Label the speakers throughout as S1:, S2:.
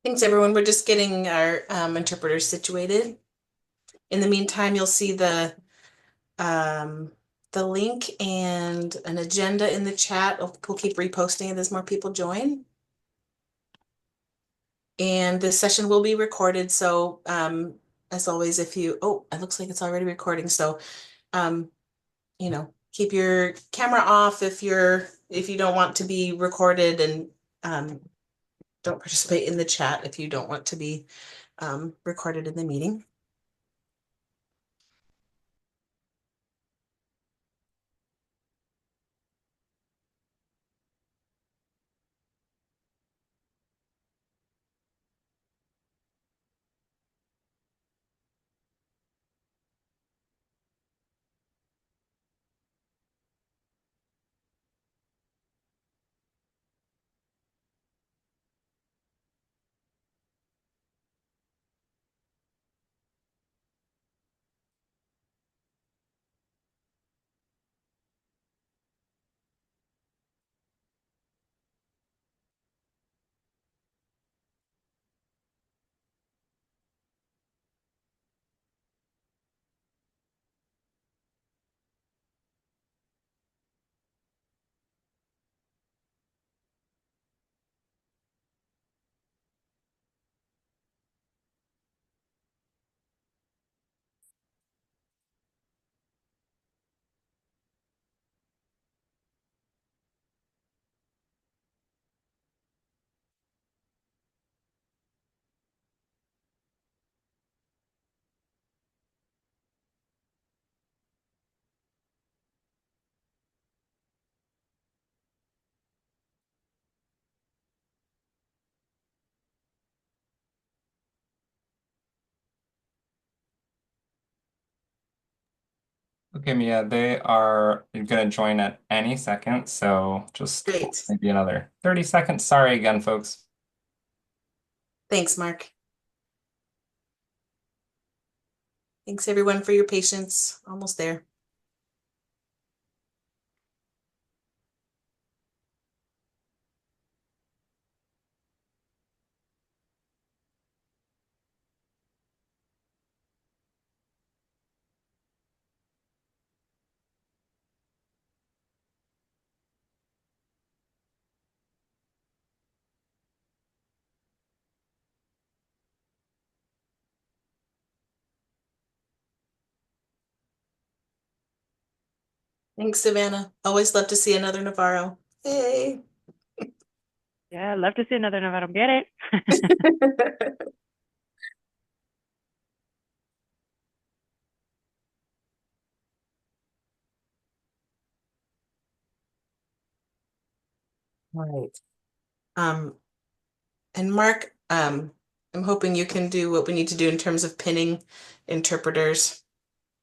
S1: Thanks, everyone. We're just getting our interpreters situated. In the meantime, you'll see the link and an agenda in the chat. We'll keep reposting it as more people join. And this session will be recorded. So as always, it looks like it's already recording. So um, keep your camera off if you don't want to be recorded, and don't participate in the chat if you don't want to be recorded in the meeting.
S2: Okay, Mia, they are going to join at any second, so just
S1: Great.
S2: maybe another 30 seconds. Sorry again, folks.
S1: Thanks, Mark. Thanks, everyone, for your patience. Almost there. Thanks, Savannah. Always love to see another Navarro. Hey.
S3: Yeah, I'd love to see another Navarro. Get it?
S1: All right. Um, and Mark, I'm hoping you can do what we need to do in terms of pinning interpreters.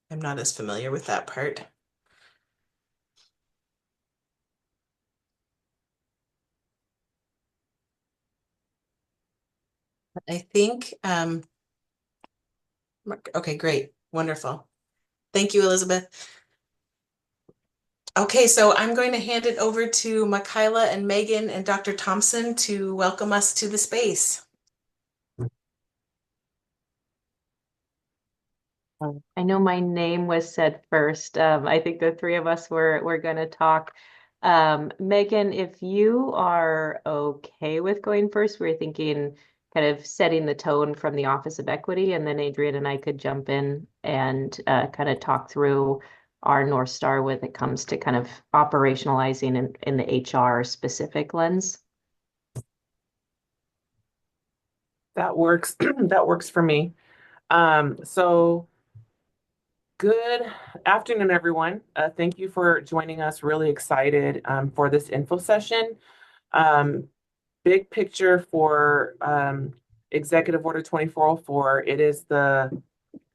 S1: I'm not as familiar with that part. I think, Mark, okay, great. Wonderful. Thank you, Elizabeth. Okay, so I'm going to hand it over to Makayla and Megan and Dr. Thompson to welcome us to the space.
S4: I know my name was said first. I think the three of us were going to talk. Megan, if you are okay with going first, we are thinking kind of setting the tone from the Office of Equity, and then Adrian and I could jump in and kind of talk through our North Star when it comes to kind of operationalizing in the HR specific lens.
S5: That works. That works for me. So good afternoon, everyone. Thank you for joining us. Really excited for this info session. Um, Big picture for Executive Order 2404. It is the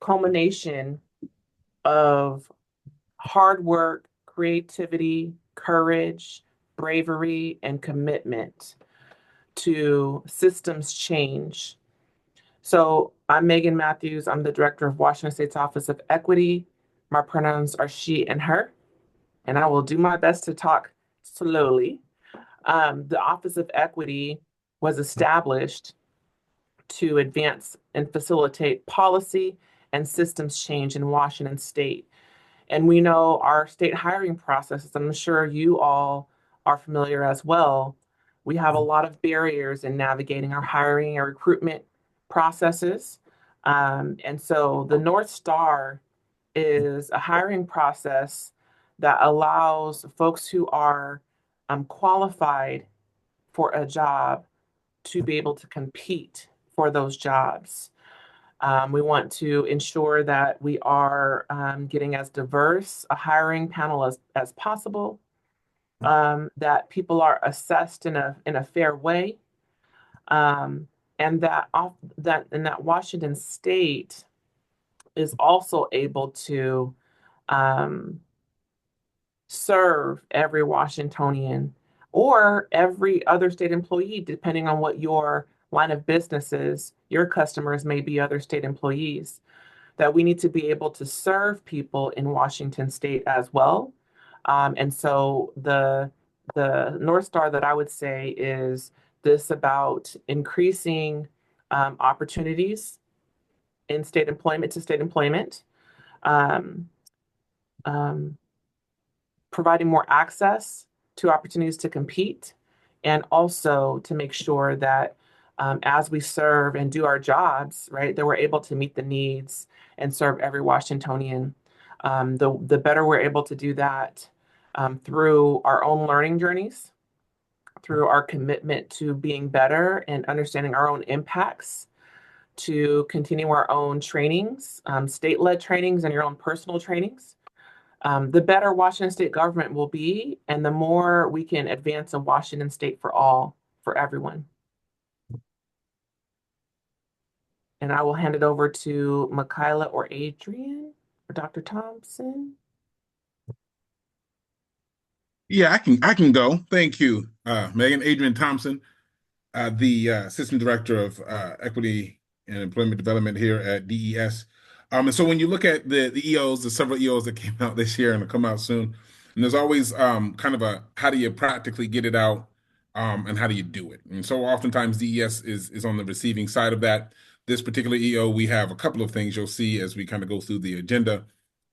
S5: culmination of hard work, creativity, courage, bravery, and commitment to systems change. So I'm Megan Matthews. I'm the director of Washington State's Office of Equity. My pronouns are she and her, and I will do my best to talk slowly. The Office of Equity was established to advance and facilitate policy and systems change in Washington State. And we know our state hiring processes, I'm sure you all are familiar as well. We have a lot of barriers in navigating our hiring and recruitment processes. And so the North Star is a hiring process that allows folks who are qualified for a job to be able to compete for those jobs. We want to ensure that we are getting as diverse a hiring panel as possible, that people are assessed in a fair way, and that Washington State is also able to serve every Washingtonian or every other state employee, depending on what your line of business is. Your customers may be other state employees, that we need to be able to serve people in Washington State as well. And so the North Star that I would say is this about increasing opportunities in state employment to state employment, providing more access to opportunities to compete, and also to make sure that as we serve and do our jobs, right, that we're able to meet the needs and serve every Washingtonian. The better we're able to do that through our own learning journeys, through our commitment to being better and understanding our own impacts, to continue our own trainings, state-led trainings and your own personal trainings, the better Washington State government will be, and the more we can advance a Washington State for all, for everyone. And I will hand it over to Michaela or Adrian or Dr. Thompson.
S6: Yeah, I can go. Thank you, Megan. Adrian Thompson, the Assistant Director of Equity and Employment Development here at DES. And so when you look at the EOs, the several EOs that came out this year and will come out soon, and there's always kind of a how do you practically get it out, and how do you do it? And so oftentimes DES is on the receiving side of that. This particular EO, we have a couple of things you'll see as we kind of go through the agenda.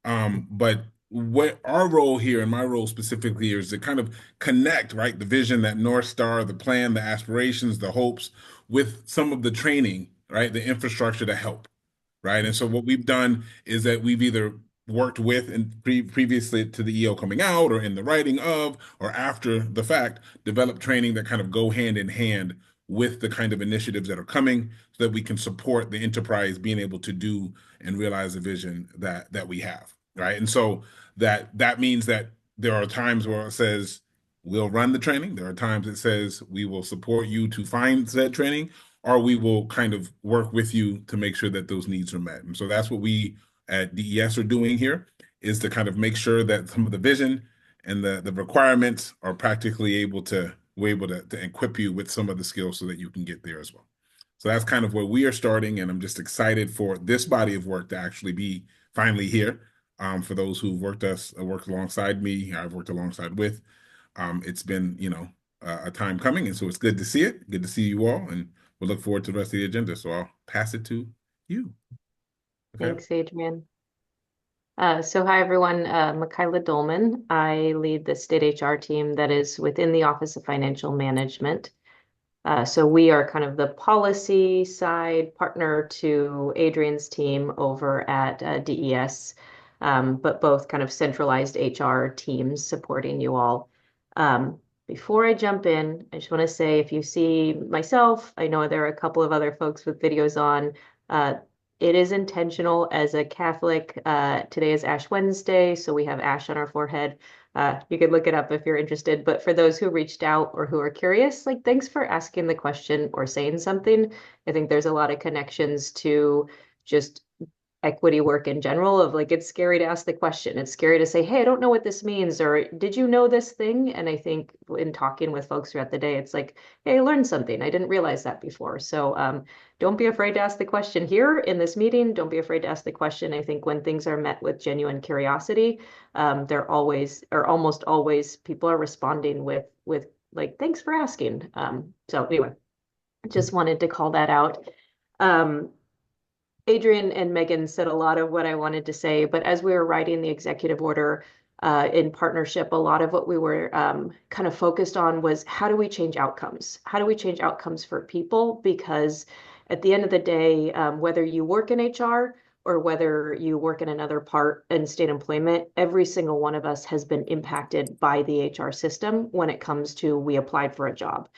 S6: But what our role here, and my role specifically here, is to kind of connect, right, the vision, that North Star, the plan, the aspirations, the hopes, with some of the training, right, the infrastructure to help, right? And so what we've done is that we've either worked with and previously to the EO coming out, or in the writing of, or after the fact, developed training that kind of go hand in hand with the kind of initiatives that are coming, so that we can support the enterprise being able to do and realize the vision that we have, right? And so that means that there are times where it says we'll run the training. There are times it says we will support you to find that training, or we will kind of work with you to make sure that those needs are met. And so that's what we at DES are doing here, is to kind of make sure that some of the vision and the requirements are practically we're able to equip you with some of the skills so that you can get there as well. So that's kind of where we are starting, and I'm just excited for this body of work to actually be finally here. For those who've worked alongside me, I've worked alongside with. It's been, a time coming, and so it's good to see it. Good to see you all, and we'll look forward to the rest of the agenda. So I'll pass it to you. Okay.
S4: Thanks, Adrian. So hi, everyone. Michaela Dolman. I lead the state HR team that is within the Office of Financial Management. So we are kind of the policy side partner to Adrian's team over at DES, but both kind of centralized HR teams supporting you all. Before I jump in, I just want to say, if you see myself, I know there are a couple of other folks with videos on. It is intentional. As a Catholic, today is Ash Wednesday, so we have ash on our forehead. You could look it up if you're interested. But for those who reached out or who are curious, thanks for asking the question or saying something. I think there's a lot of connections to just equity work in general of it's scary to ask the question. It's scary to say, hey, I don't know what this means, or did you know this thing? And I think in talking with folks throughout the day, it's hey, I learned something. I didn't realize that before. So don't be afraid to ask the question here in this meeting. Don't be afraid to ask the question. I think when things are met with genuine curiosity, they're always, or almost always, people are responding with thanks for asking. So anyway, just wanted to call that out. Adrian and Megan said a lot of what I wanted to say, but as we were writing the executive order in partnership, a lot of what we were kind of focused on was how do we change outcomes? How do we change outcomes for people? Because at the end of the day, whether you work in HR or whether you work in another part in state employment, every single one of us has been impacted by the HR system when it comes to we applied for a job.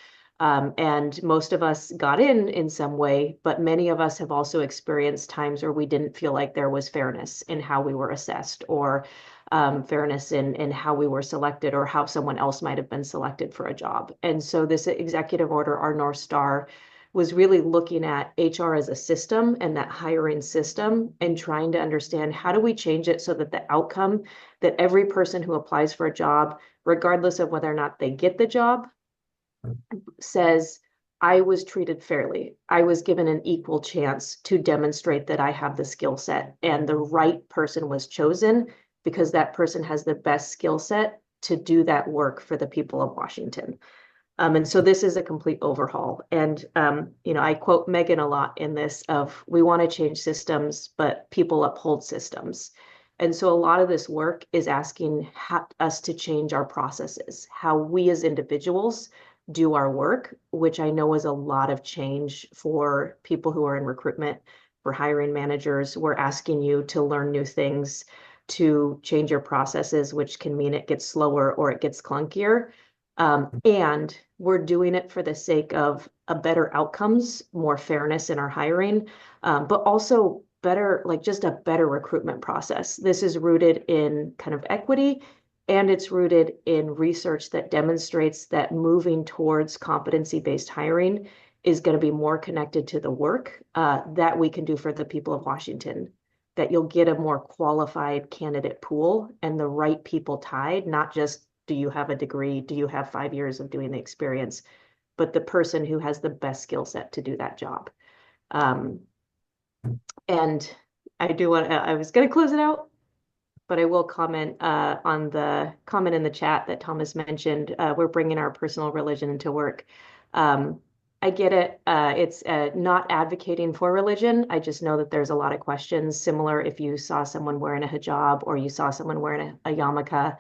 S4: And most of us got in some way, but many of us have also experienced times where we didn't feel like there was fairness in how we were assessed or fairness in how we were selected or how someone else might have been selected for a job. And so this executive order, our North Star, was really looking at HR as a system and that hiring system and trying to understand how do we change it so that the outcome that every person who applies for a job, regardless of whether or not they get the job, says, I was treated fairly. I was given an equal chance to demonstrate that I have the skill set and the right person was chosen because that person has the best skill set to do that work for the people of Washington. And so this is a complete overhaul. And, I quote Megan a lot in this of we want to change systems, but people uphold systems. And so a lot of this work is asking us to change our processes, how we as individuals do our work, which I know is a lot of change for people who are in recruitment, for hiring managers. We're asking you to learn new things, to change your processes, which can mean it gets slower or it gets clunkier. And we're doing it for the sake of a better outcomes, more fairness in our hiring, but also better, like just a better recruitment process. This is rooted in kind of equity, and it's rooted in research that demonstrates that moving towards competency-based hiring is going to be more connected to the work that we can do for the people of Washington, that you'll get a more qualified candidate pool and the right people tied, not just do you have a degree, do you have 5 years of doing the experience, but the person who has the best skill set to do that job. And I was going to close it out, but I will comment on the comment in the chat that Thomas mentioned. We're bringing our personal religion into work. I get it. It's not advocating for religion. I just know that there's a lot of questions similar if you saw someone wearing a hijab or you saw someone wearing a yarmulke.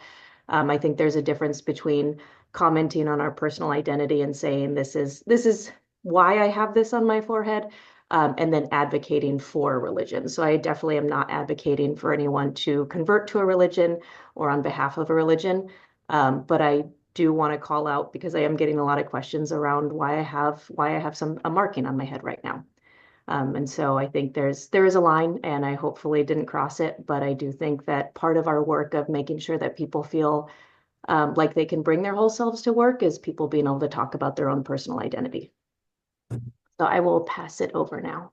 S4: I think there's a difference between commenting on our personal identity and saying this is why I have this on my forehead, and then advocating for religion. So I definitely am not advocating for anyone to convert to a religion or on behalf of a religion. But I do want to call out because I am getting a lot of questions around why I have a marking on my head right now. And so I think there is a line, and I hopefully didn't cross it, but I do think that part of our work of making sure that people feel like they can bring their whole selves to work is people being able to talk about their own personal identity. So I will pass it over now.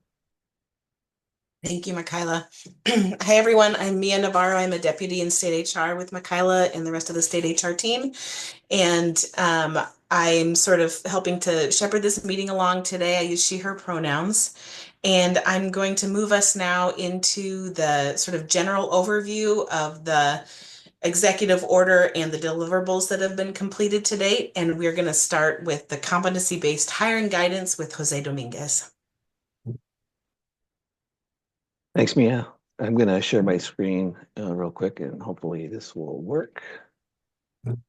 S1: Thank you, Michaela. Hi, everyone. I'm Mia Navarro. I'm a deputy in state HR with Michaela and the rest of the state HR team. And I'm sort of helping to shepherd this meeting along today. I use she, her pronouns. And I'm going to move us now into the sort of general overview of the executive order and the deliverables that have been completed to date. And we're going to start with the competency-based hiring guidance with Jose Dominguez.
S7: Thanks, Mia. I'm going to share my screen real quick, and hopefully this will work. And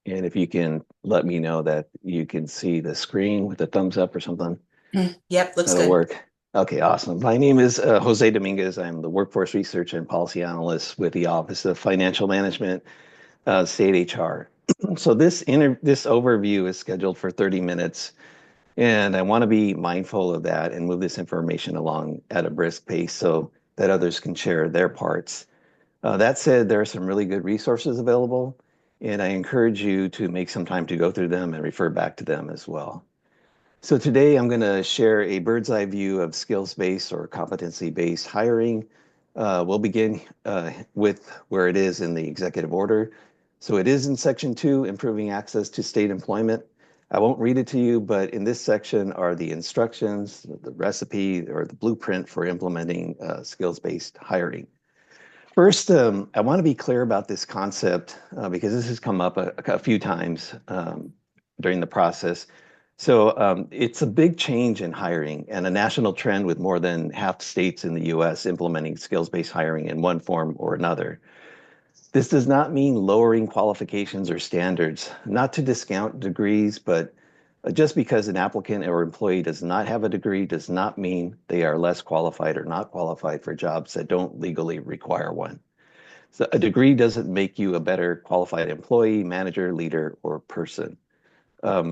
S7: if you can let me know that you can see the screen with a thumbs up or something.
S1: Yep, looks
S7: That'll
S1: good.
S7: work. Okay, awesome. My name is Jose Dominguez. I'm the Workforce Research and Policy Analyst with the Office of Financial Management, State HR. So this overview is scheduled for 30 minutes. And I want to be mindful of that and move this information along at a brisk pace so that others can share their parts. That said, there are some really good resources available, and I encourage you to make some time to go through them and refer back to them as well. So today I'm going to share a bird's eye view of skills-based or competency-based hiring. We'll begin with where it is in the executive order. So it is in Section 2, improving access to state employment. I won't read it to you, but in this section are the instructions, the recipe, or the blueprint for implementing skills-based hiring. First, I want to be clear about this concept because this has come up a few times during the process. So it's a big change in hiring and a national trend with more than half states in the US implementing skills-based hiring in one form or another. This does not mean lowering qualifications or standards, not to discount degrees, but just because an applicant or employee does not have a degree does not mean they are less qualified or not qualified for jobs that don't legally require one. So a degree doesn't make you a better qualified employee, manager, leader, or person.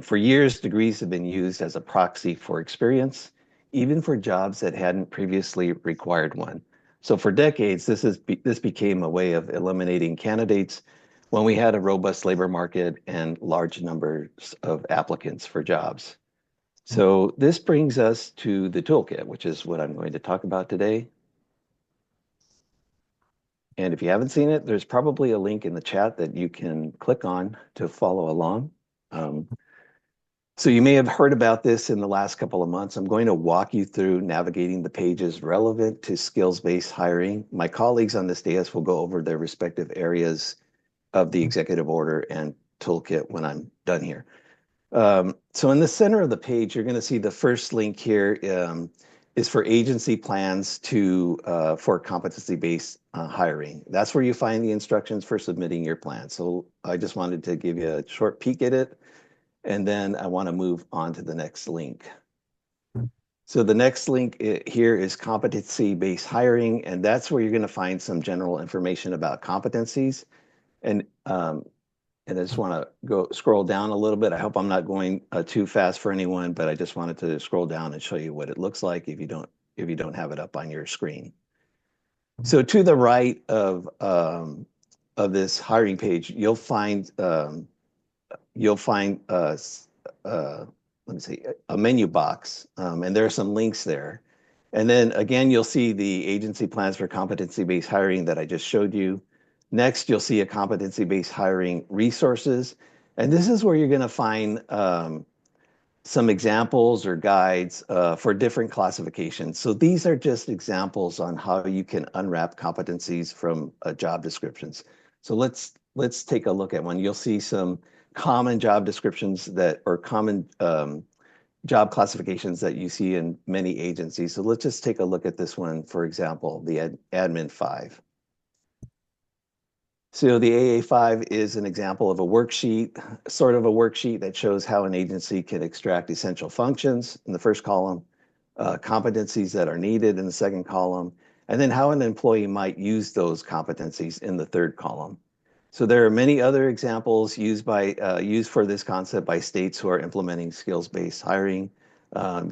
S7: For years, degrees have been used as a proxy for experience, even for jobs that hadn't previously required one. So for decades, this became a way of eliminating candidates when we had a robust labor market and large numbers of applicants for jobs. So this brings us to the toolkit, which is what I'm going to talk about today. And if you haven't seen it, there's probably a link in the chat that you can click on to follow along. So you may have heard about this in the last couple of months. I'm going to walk you through navigating the pages relevant to skills-based hiring. My colleagues on this dais will go over their respective areas of the executive order and toolkit when I'm done here. So in the center of the page, you're going to see the first link here is for agency plans for competency-based hiring. That's where you find the instructions for submitting your plan. So I just wanted to give you a short peek at it. And then I want to move on to the next link. So the next link here is competency-based hiring, and that's where you're going to find some general information about competencies. And I just want to scroll down a little bit. I hope I'm not going too fast for anyone, but I just wanted to scroll down and show you what it looks like if you don't have it up on your screen. So to the right of this hiring page, you'll find let me see, a menu box, and there are some links there. And then again, you'll see the agency plans for competency-based hiring that I just showed you. Next, you'll see a competency-based hiring resources. And this is where you're going to find some examples or guides for different classifications. So these are just examples on how you can unwrap competencies from job descriptions. So let's take a look at one. You'll see some common job descriptions or common job classifications that you see in many agencies. So let's just take a look at this one, for example, the Admin 5. So the AA5 is an example of a worksheet, sort of a worksheet that shows how an agency can extract essential functions in the first column, competencies that are needed in the second column, and then how an employee might use those competencies in the third column. So there are many other examples used for this concept by states who are implementing skills-based hiring.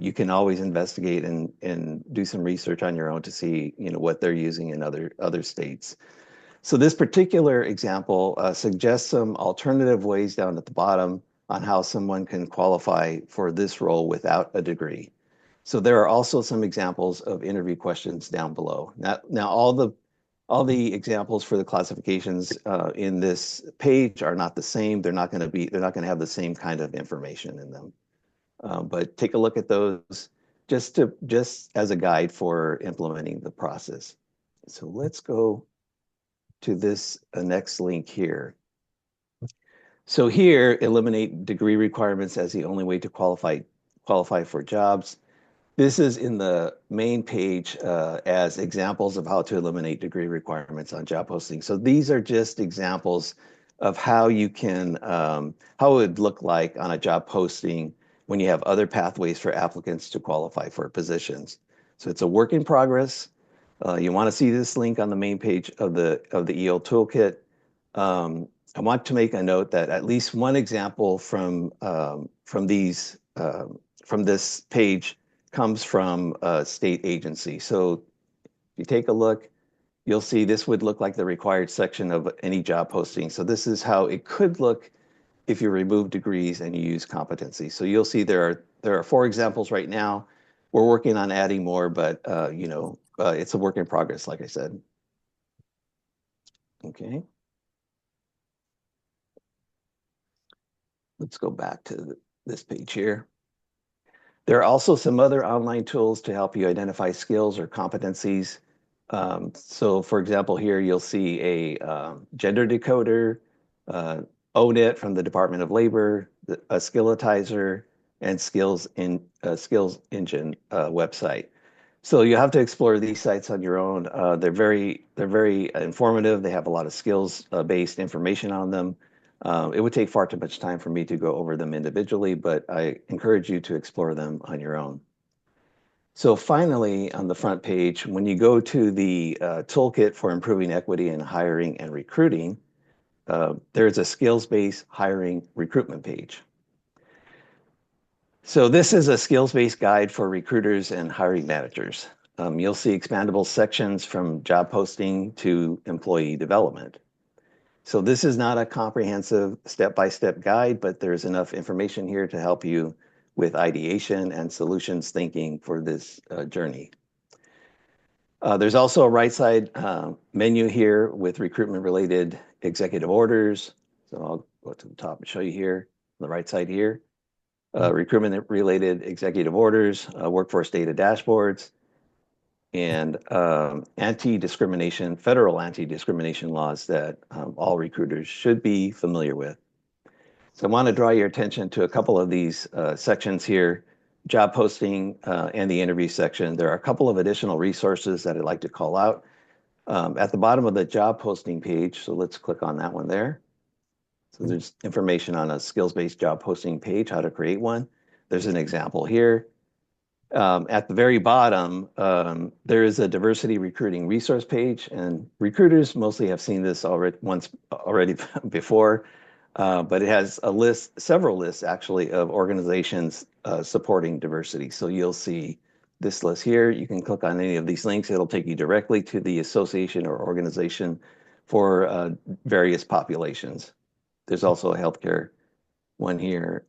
S7: You can always investigate and do some research on your own to see, what they're using in other states. So this particular example suggests some alternative ways down at the bottom on how someone can qualify for this role without a degree. So there are also some examples of interview questions down below. Now all the examples for the classifications in this page are not the same. They're not going to have the same kind of information in them. But take a look at those just as a guide for implementing the process. So let's go to this next link here. So here, eliminate degree requirements as the only way to qualify for jobs. This is in the main page as examples of how to eliminate degree requirements on job postings. So these are just examples of how you can, how it would look like on a job posting when you have other pathways for applicants to qualify for positions. So it's a work in progress. You want to see this link on the main page of the EO toolkit. I want to make a note that at least one example from this page comes from a state agency. So if you take a look, you'll see this would look like the required section of any job posting. So this is how it could look if you remove degrees and you use competency. So you'll see there are 4 examples right now. We're working on adding more, but it's a work in progress, like I said. Okay. Let's go back to this page here. There are also some other online tools to help you identify skills or competencies. So for example, here you'll see a gender decoder, ONIT from the Department of Labor, a Skillitizer, and Skills Engine website. So you have to explore these sites on your own. They're very informative. They have a lot of skills based information on them. It would take far too much time for me to go over them individually, but I encourage you to explore them on your own. So finally, on the front page, when you go to the toolkit for improving equity in hiring and recruiting, there's a skills-based hiring recruitment page. So this is a skills-based guide for recruiters and hiring managers. You'll see expandable sections from job posting to employee development. So this is not a comprehensive step-by-step guide, but there's enough information here to help you with ideation and solutions thinking for this journey. There's also a right side menu here with recruitment-related executive orders. So I'll go to the top and show you here, on the right side here. Recruitment-related executive orders, workforce data dashboards, and anti-discrimination, federal anti-discrimination laws that all recruiters should be familiar with. So I want to draw your attention to a couple of these sections here, job posting and the interview section. There are a couple of additional resources that I'd like to call out. At the bottom of the job posting page, so let's click on that one there. So there's information on a skills-based job posting page, how to create one. There's an example here. At the very bottom, there is a diversity recruiting resource page, and recruiters mostly have seen this already before, but it has a list, several lists actually, of organizations supporting diversity. So you'll see this list here. You can click on any of these links. It'll take you directly to the association or organization for various populations. There's also a healthcare one here.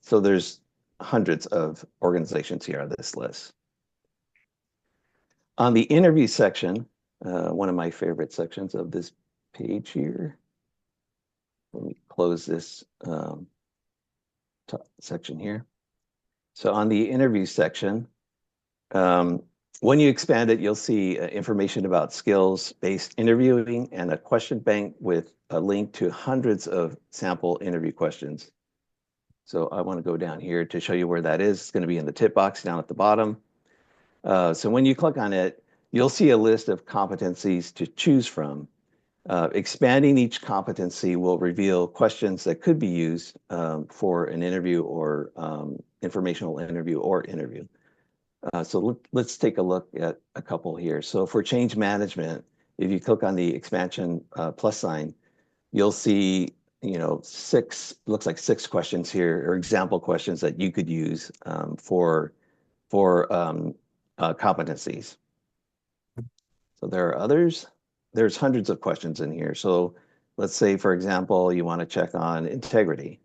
S7: So there's hundreds of organizations here on this list. On the interview section, one of my favorite sections of this page here. Let me close this top section here. So on the interview section, when you expand it, you'll see information about skills-based interviewing and a question bank with a link to hundreds of sample interview questions. So I want to go down here to show you where that is. It's going to be in the tip box down at the bottom. So when you click on it, you'll see a list of competencies to choose from. Expanding each competency will reveal questions that could be used for an interview or informational interview or interview. So let's take a look at a couple here. So for change management, if you click on the expansion plus sign, you'll see, you know, looks like six questions here, or example questions that you could use for competencies. So there are others. There's hundreds of questions in here. So let's say, for example, you want to check on integrity.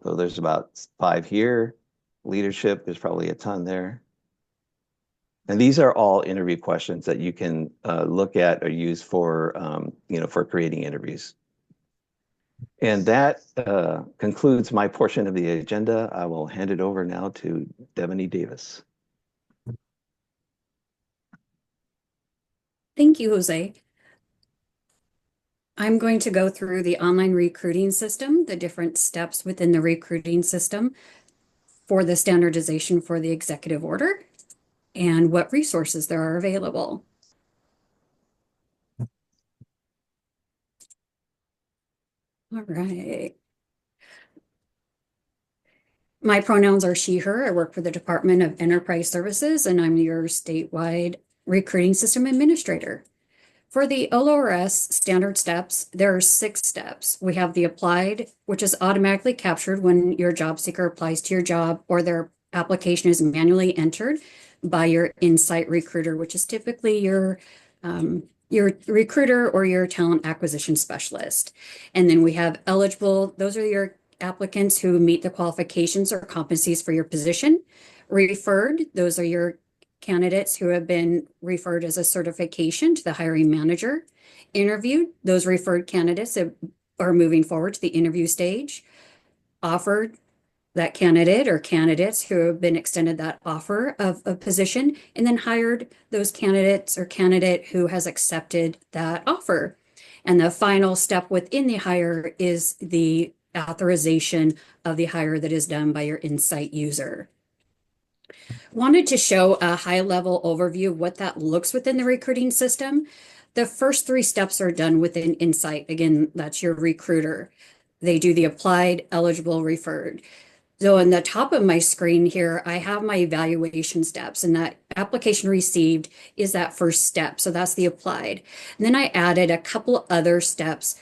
S7: So there's about 5 here. Leadership, there's probably a ton there. And these are all interview questions that you can look at or use for, you know, for creating interviews. And that concludes my portion of the agenda. I will hand it over now to Devaney Davis.
S8: Thank you, Jose. I'm going to go through the online recruiting system, the different steps within the recruiting system for the standardization for the executive order, and what resources there are available. All right. My pronouns are she, her. I work for the Department of Enterprise Services, and I'm your statewide recruiting system administrator. For the OLRS standard steps, there are 6 steps. We have the applied, which is automatically captured when your job seeker applies to your job or their application is manually entered by your Insight recruiter, which is typically your recruiter or your talent acquisition specialist. And then we have eligible, those are your applicants who meet the qualifications or competencies for your position. Referred, those are your candidates who have been referred as a certification to the hiring manager. Interviewed, those referred candidates that are moving forward to the interview stage. Offered, that candidate or candidates who have been extended that offer of a position, and then hired, those candidates or candidate who has accepted that offer. And the final step within the hire is the authorization of the hire that is done by your Insight user. Wanted to show a high-level overview of what that looks within the recruiting system. The first 3 steps are done within Insight. Again, that's your recruiter. They do the applied, eligible, referred. So on the top of my screen here, I have my evaluation steps, and that application received is that first step. So that's the applied. And then I added a couple other steps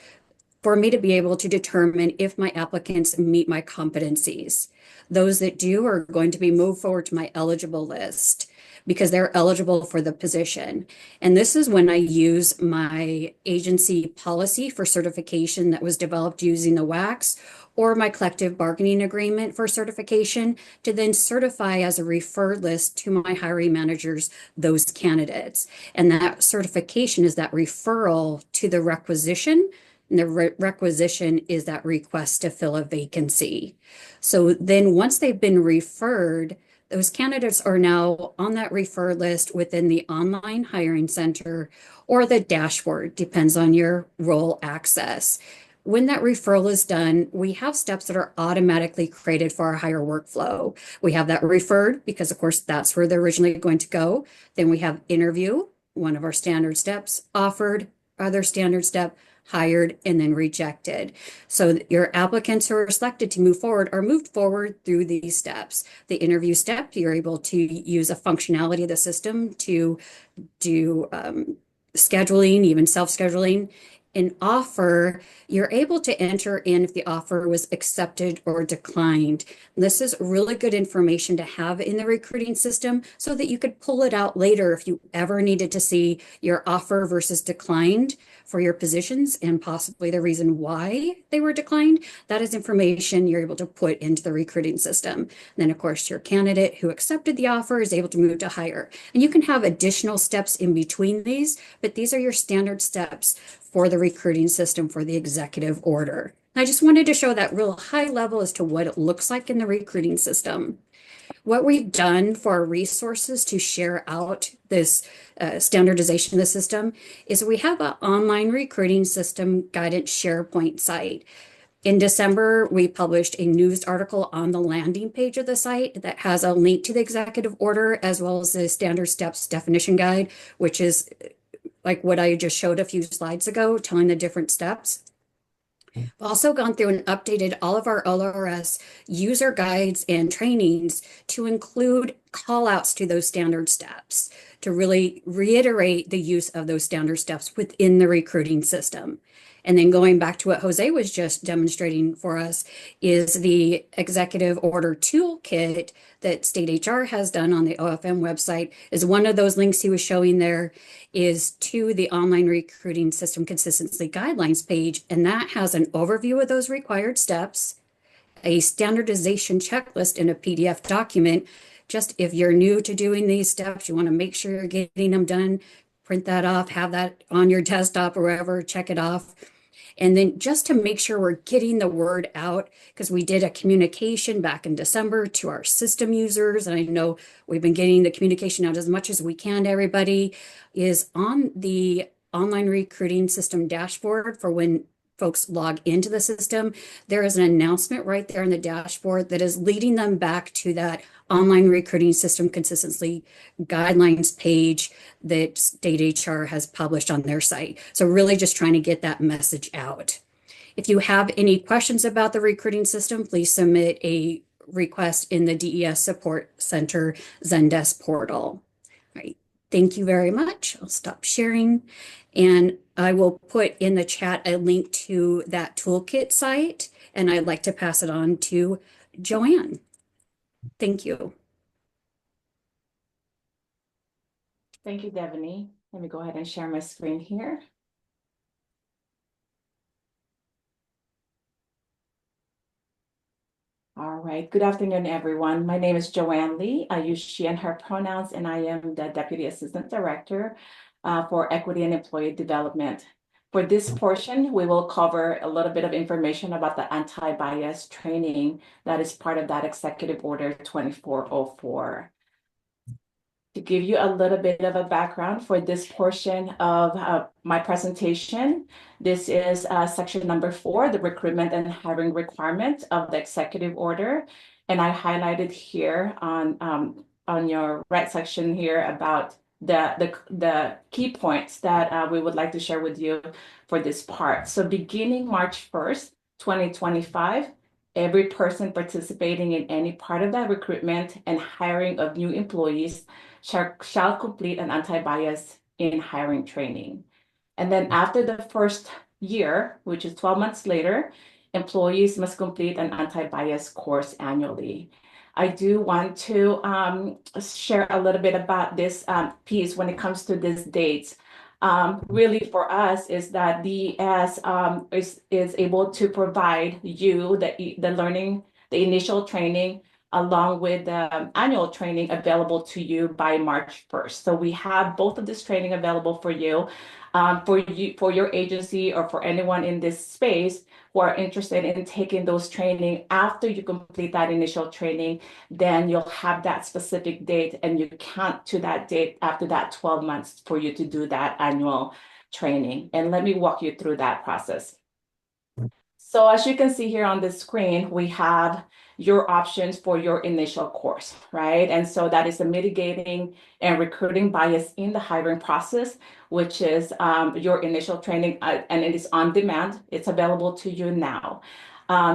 S8: for me to be able to determine if my applicants meet my competencies. Those that do are going to be moved forward to my eligible list because they're eligible for the position. And this is when I use my agency policy for certification that was developed using the WACS or my collective bargaining agreement for certification to then certify as a referred list to my hiring managers those candidates. And that certification is that referral to the requisition. And the requisition is that request to fill a vacancy. So then once they've been referred, those candidates are now on that referred list within the online hiring center or the dashboard, depends on your role access. When that referral is done, we have steps that are automatically created for our hire workflow. We have that referred because, of course, that's where they're originally going to go. Then we have interview, one of our standard steps, offered, other standard step, hired, and then rejected. So your applicants who are selected to move forward are moved forward through these steps. The interview step, you're able to use a functionality of the system to do scheduling, even self-scheduling. An offer, you're able to enter in if the offer was accepted or declined. This is really good information to have in the recruiting system so that you could pull it out later if you ever needed to see your offer versus declined for your positions and possibly the reason why they were declined. That is information you're able to put into the recruiting system. And then, of course, your candidate who accepted the offer is able to move to hire. And you can have additional steps in between these, but these are your standard steps for the recruiting system for the executive order. I just wanted to show that real high level as to what it looks like in the recruiting system. What we've done for our resources to share out this standardization of the system is we have an online recruiting system guidance SharePoint site. In December, we published a news article on the landing page of the site that has a link to the executive order as well as the standard steps definition guide, which is like what I just showed a few slides ago, telling the different steps. We've also gone through and updated all of our LRS user guides and trainings to include call outs to those standard steps to really reiterate the use of those standard steps within the recruiting system. And then going back to what Jose was just demonstrating for us is the executive order toolkit that state HR has done on the OFM website is one of those links he was showing there is to the online recruiting system consistency guidelines page. And that has an overview of those required steps, a standardization checklist in a PDF document. Just if you're new to doing these steps, you want to make sure you're getting them done, print that off, have that on your desktop or wherever, check it off. And then just to make sure we're getting the word out, because we did a communication back in December to our system users, and I know we've been getting the communication out as much as we can to everybody, is on the online recruiting system dashboard for when folks log into the system. There is an announcement right there in the dashboard that is leading them back to that online recruiting system consistency guidelines page that State HR has published on their site. So really just trying to get that message out. If you have any questions about the recruiting system, please submit a request in the DES Support Center Zendesk portal. All right. Thank you very much. I'll stop sharing. And I will put in the chat a link to that toolkit site. And I'd like to pass it on to Joanne. Thank you.
S9: Thank you, Devaney. Let me go ahead and share my screen here. All right, good afternoon, everyone. My name is Joanne Lee. I use she and her pronouns, and I am the Deputy Assistant Director for Equity and Employee Development. For this portion, we will cover a little bit of information about the anti-bias training that is part of that Executive Order 2404. To give you a little bit of a background for this portion of my presentation, this is section number 4, the recruitment and hiring requirement of the executive order. And I highlighted here on your right section here about the key points that we would like to share with you for this part. So beginning March 1st, 2025, every person participating in any part of that recruitment and hiring of new employees shall complete an anti-bias in hiring training. And then after the first year, which is 12 months later, employees must complete an anti-bias course annually. I do want to share a little bit about this piece when it comes to these dates. Really for us is that DES is able to provide you the learning, the initial training, along with the annual training available to you by March 1st. So we have both of this training available for you, for your agency or for anyone in this space who are interested in taking those training. After you complete that initial training, then you'll have that specific date and you count to that date after that 12 months for you to do that annual training. And let me walk you through that process. So as you can see here on the screen, we have your options for your initial course, right? And so that is the mitigating and recruiting bias in the hiring process, which is your initial training, and it is on demand. It's available to you now.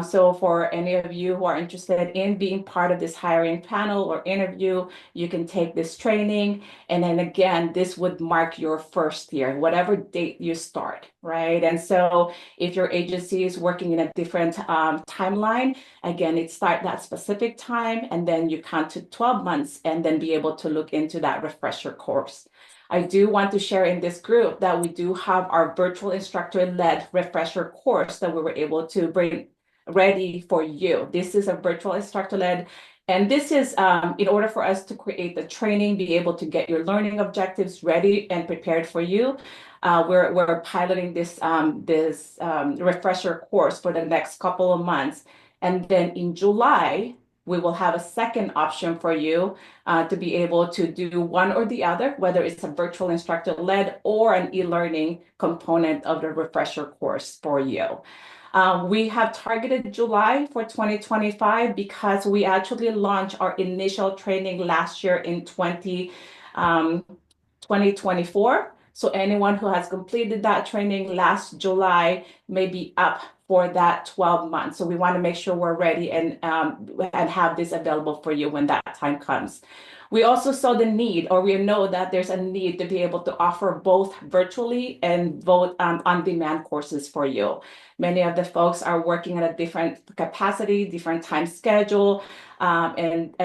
S9: So for any of you who are interested in being part of this hiring panel or interview, you can take this training. And then again, this would mark your first year, whatever date you start, right? And so if your agency is working in a different timeline, again, it start that specific time, and then you count to 12 months and then be able to look into that refresher course. I do want to share in this group that we do have our virtual instructor-led refresher course that we were able to bring ready for you. This is a virtual instructor-led, and this is in order for us to create the training, be able to get your learning objectives ready and prepared for you. We're piloting this refresher course for the next couple of months, and then in July we will have a second option for you to be able to do one or the other, whether it's a virtual instructor-led or an e-learning component of the refresher course for you. We have targeted July for 2025 because we actually launched our initial training last year in 2024. So anyone who has completed that training last July may be up for that 12 months. So we want to make sure we're ready and have this available for you when that time comes. We also saw the need, or we know that there's a need to be able to offer both virtually and both on-demand courses for you. Many of the folks are working at a different capacity, different time schedule, and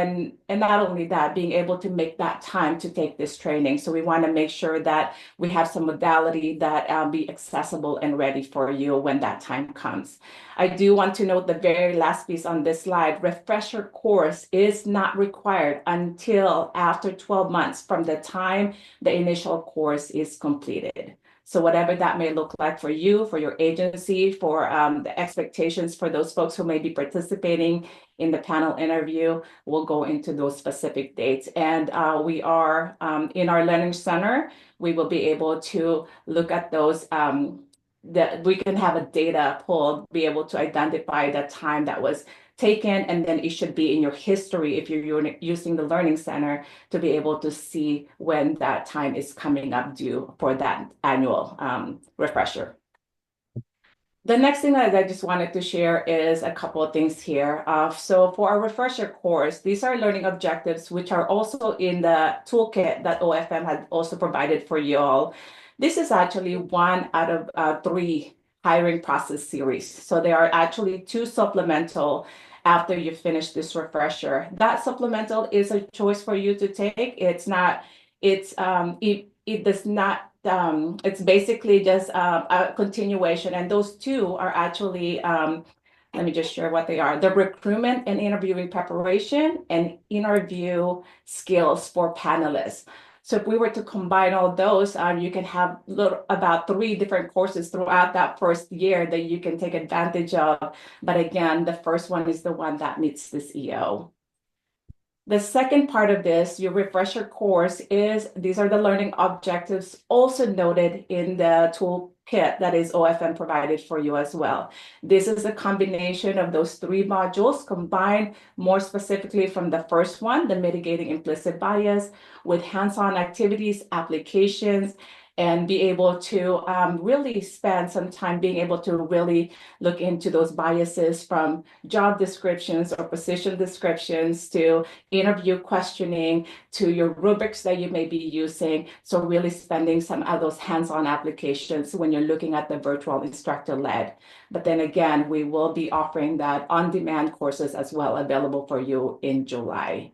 S9: not only that, being able to make that time to take this training. So we want to make sure that we have some modality that be accessible and ready for you when that time comes. I do want to note the very last piece on this slide. Refresher course is not required until after 12 months from the time the initial course is completed. So whatever that may look like for you, for your agency, for the expectations for those folks who may be participating in the panel interview, we'll go into those specific dates. And we are in our learning center, we will be able to look at those that we can have a data pull, be able to identify the time that was taken, and then it should be in your history if you're using the Learning Center to be able to see when that time is coming up due for that annual refresher. The next thing that I just wanted to share is a couple of things here. So for our refresher course, these are learning objectives, which are also in the toolkit that OFM had also provided for you all. This is actually 1 out of 3 hiring process series. So there are actually 2 supplemental after you finish this refresher. That supplemental is a choice for you to take. It's not, it does not, it's basically just a continuation. And those 2 are actually, let me just share what they are. The recruitment and interviewing preparation and interview skills for panelists. So if we were to combine all those, you can have about 3 different courses throughout that first year that you can take advantage of. But again, the first one is the one that meets this EO. The second part of this, your refresher course, is these are the learning objectives also noted in the toolkit that is OFM provided for you as well. This is a combination of those three modules combined more specifically from the first one, the mitigating implicit bias, with hands-on activities, applications, and be able to really spend some time being able to really look into those biases from job descriptions or position descriptions to interview questioning to your rubrics that you may be using. So really spending some of those hands-on applications when you're looking at the virtual instructor-led. But then again, we will be offering that on-demand courses as well available for you in July.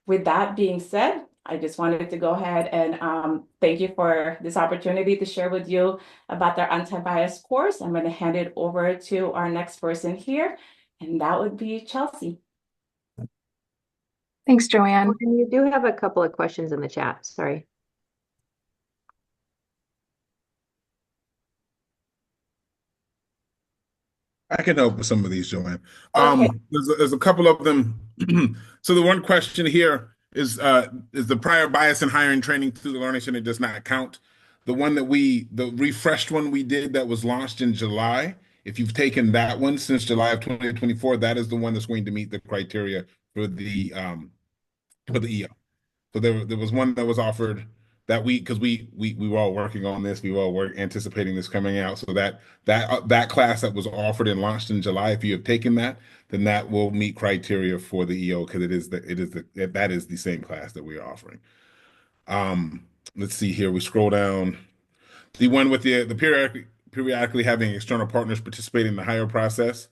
S9: With that being said, I just wanted to go ahead and thank you for this opportunity to share with you about their anti-bias course. I'm going to hand it over to our next person here, and that would be Chelsea.
S10: Thanks, Joanne.
S4: And you do have a couple of questions in the chat. Sorry.
S6: I can help with some of these, Joanne.
S9: Okay.
S6: There's a couple of them. So the one question here is the prior bias in hiring training through the Learning Center does not count. The one that the refreshed one we did that was launched in July, if you've taken that one since July of 2024, that is the one that's going to meet the criteria for the EO. So there was one that was offered that week because we were all working on this. We were all anticipating this coming out. So that class that was offered and launched in July, if you have taken that, then that will meet criteria for the EO because that is the same class that we are offering. Let's see here. We scroll down. The one with the periodically having external partners participate in the hire process,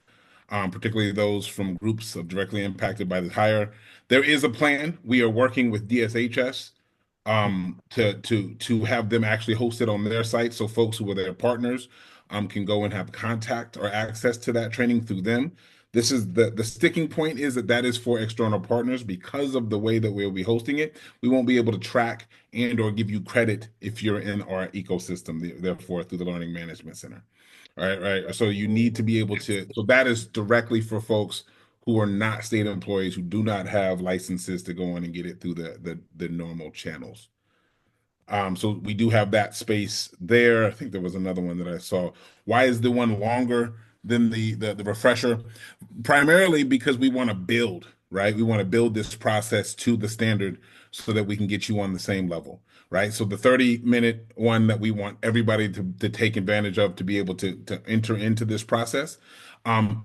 S6: particularly those from groups of directly impacted by the hire. There is a plan. We are working with DSHS to have them actually host it on their site, so folks who are their partners can go and have contact or access to that training through them. This is the sticking point is that is for external partners because of the way that we'll be hosting it. We won't be able to track and or give you credit if you're in our ecosystem, therefore through the Learning Management Center. Right. So you need to be able to. So that is directly for folks who are not state employees who do not have licenses to go in and get it through the normal channels. So we do have that space there. I think there was another one that I saw. Why is the one longer than the refresher? Primarily because we want to build, right? We want to build this process to the standard so that we can get you on the same level, right? So the 30-minute one that we want everybody to take advantage of to be able to enter into this process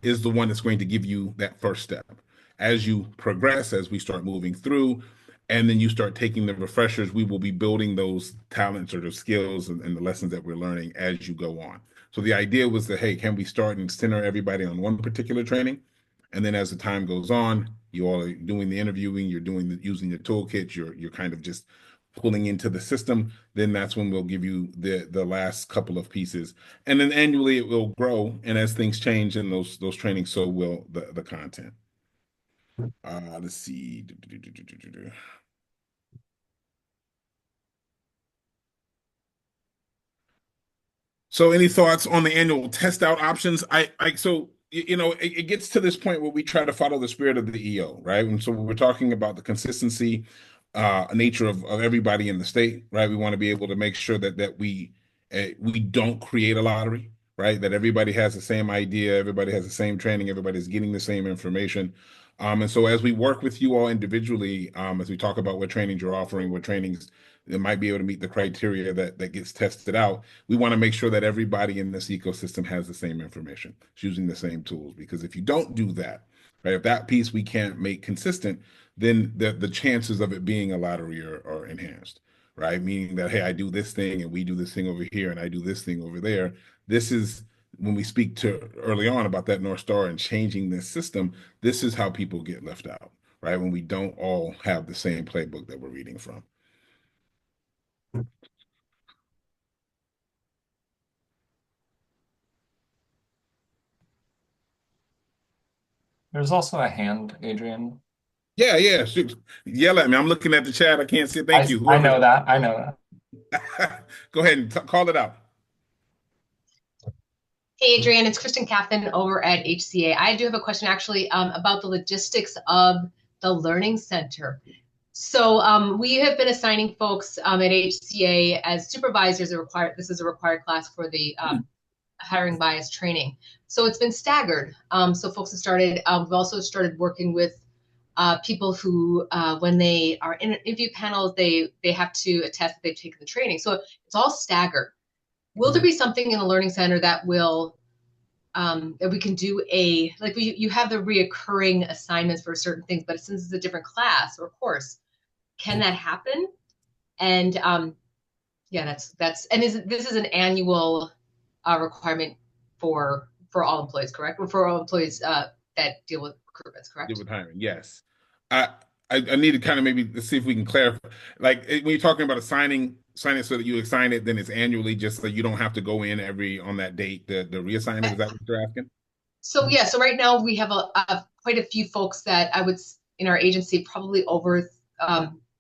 S6: is the one that's going to give you that first step. As you progress, as we start moving through, and then you start taking the refreshers, we will be building those talents or the skills and the lessons that we're learning as you go on. So the idea was that, hey, can we start and center everybody on one particular training? And then as the time goes on, you all are doing the interviewing, you're using the toolkit, you're kind of just pulling into the system, then that's when we'll give you the last couple of pieces. And then annually it will grow. And as things change in those trainings, so will the content. Let's see. So any thoughts on the annual test out options? It gets to this point where we try to follow the spirit of the EO, right? And so we're talking about the consistency nature of everybody in the state, right? We want to be able to make sure that we don't create a lottery, right? That everybody has the same idea, everybody has the same training, everybody's getting the same information. And so as we work with you all individually, as we talk about what trainings you're offering, what trainings that might be able to meet the criteria that gets tested out, we want to make sure that everybody in this ecosystem has the same information, using the same tools. Because if you don't do that, right, if that piece we can't make consistent, then the chances of it being a lottery are enhanced, right? Meaning that, hey, I do this thing and we do this thing over here and I do this thing over there. This is when we speak to early on about that North Star and changing this system, this is how people get left out, right? When we don't all have the same playbook that we're reading from.
S2: There's also a hand, Adrian.
S6: Yeah. Shoot. Yell at me. I'm looking at the chat. I can't say thank you.
S2: I know that.
S6: Go ahead and call it out.
S11: Hey, Adrian, it's Kristen Caffin over at HCA. I do have a question actually about the logistics of
S10: the Learning Center. So we have been assigning folks at HCA as supervisors. This is a required class for the hiring bias training. So it's been staggered. So folks have started, we've also started working with people who, when they are in interview panels, they have to attest that they've taken the training. So it's all staggered. Will there be something in the Learning Center that will, that we can do you have the reoccurring assignments for certain things, but since it's a different class or course, can that happen? And yeah, that's this is an annual requirement for all employees, correct? Or for all employees that deal with recruitments, correct?
S6: Deal with hiring, yes. I need to kind of maybe see if we can clarify. Like when you're talking about sign it so that you assign it, then it's annually, just so you don't have to go in on that date. The reassignment, is that what you're asking?
S10: So yeah, so right now we have quite a few folks that in our agency, probably over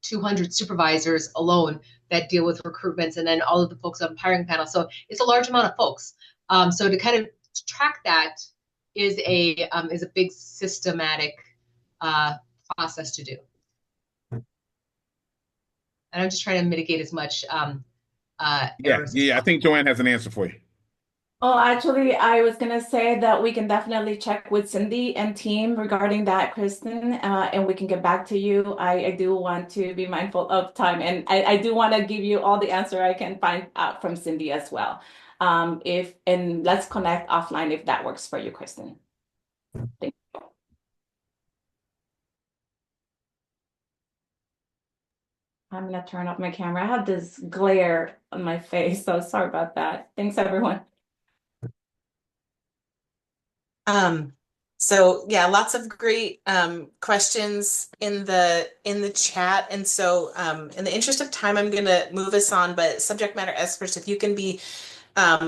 S10: 200 supervisors alone that deal with recruitments, and then all of the folks on the hiring panel. So it's a large amount of folks. So to kind of track that is a big systematic process to do. And I'm just trying to mitigate as much errors.
S6: Yeah, I think Joanne has an answer for you.
S9: Oh, actually, I was gonna say that we can definitely check with Cindy and team regarding that, Kristen, and we can get back to you. I do want to be mindful of time, and I do want to give you all the answer I can find out from Cindy as well. And let's connect offline if that works for you, Kristen. Thank you. I'm gonna turn off my camera. I have this glare on my face, so sorry about that. Thanks, everyone.
S1: So yeah, lots of great questions in the chat. And so in the interest of time, I'm gonna move us on, but subject matter experts, if you can be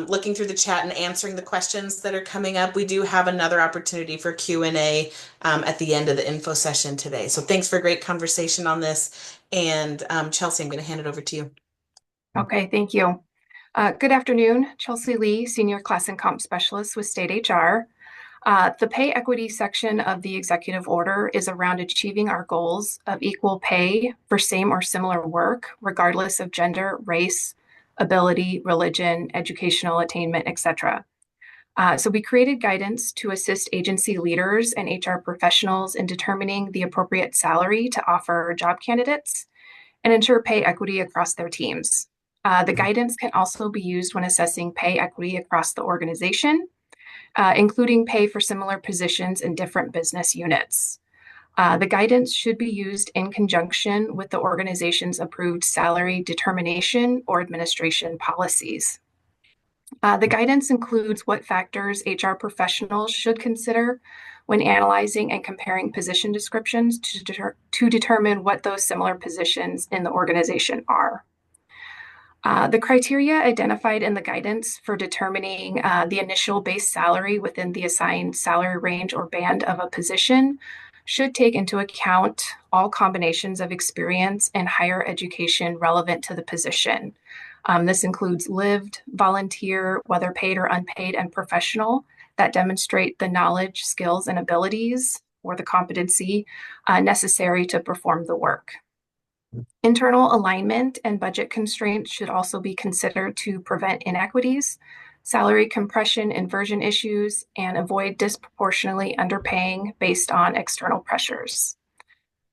S1: looking through the chat and answering the questions that are coming up, we do have another opportunity for Q&A at the end of the info session today. So thanks for a great conversation on this. And Chelsea, I'm gonna hand it over to you.
S11: Okay, thank you. Good afternoon, Chelsea Lee, Senior Class and Comp Specialist with State HR. The pay equity section of the executive order is around achieving our goals of equal pay for same or similar work, regardless of gender, race, ability, religion, educational attainment, etc. So we created guidance to assist agency leaders and HR professionals in determining the appropriate salary to offer job candidates and ensure pay equity across their teams. The guidance can also be used when assessing pay equity across the organization, including pay for similar positions in different business units. The guidance should be used in conjunction with the organization's approved salary determination or administration policies. The guidance includes what factors HR professionals should consider when analyzing and comparing position descriptions to determine what those similar positions in the organization are. The criteria identified in the guidance for determining the initial base salary within the assigned salary range or band of a position should take into account all combinations of experience and higher education relevant to the position. This includes lived, volunteer, whether paid or unpaid, and professional, that demonstrate the knowledge, skills, and abilities or the competency necessary to perform the work. Internal alignment and budget constraints should also be considered to prevent inequities, salary compression, inversion issues, and avoid disproportionately underpaying based on external pressures.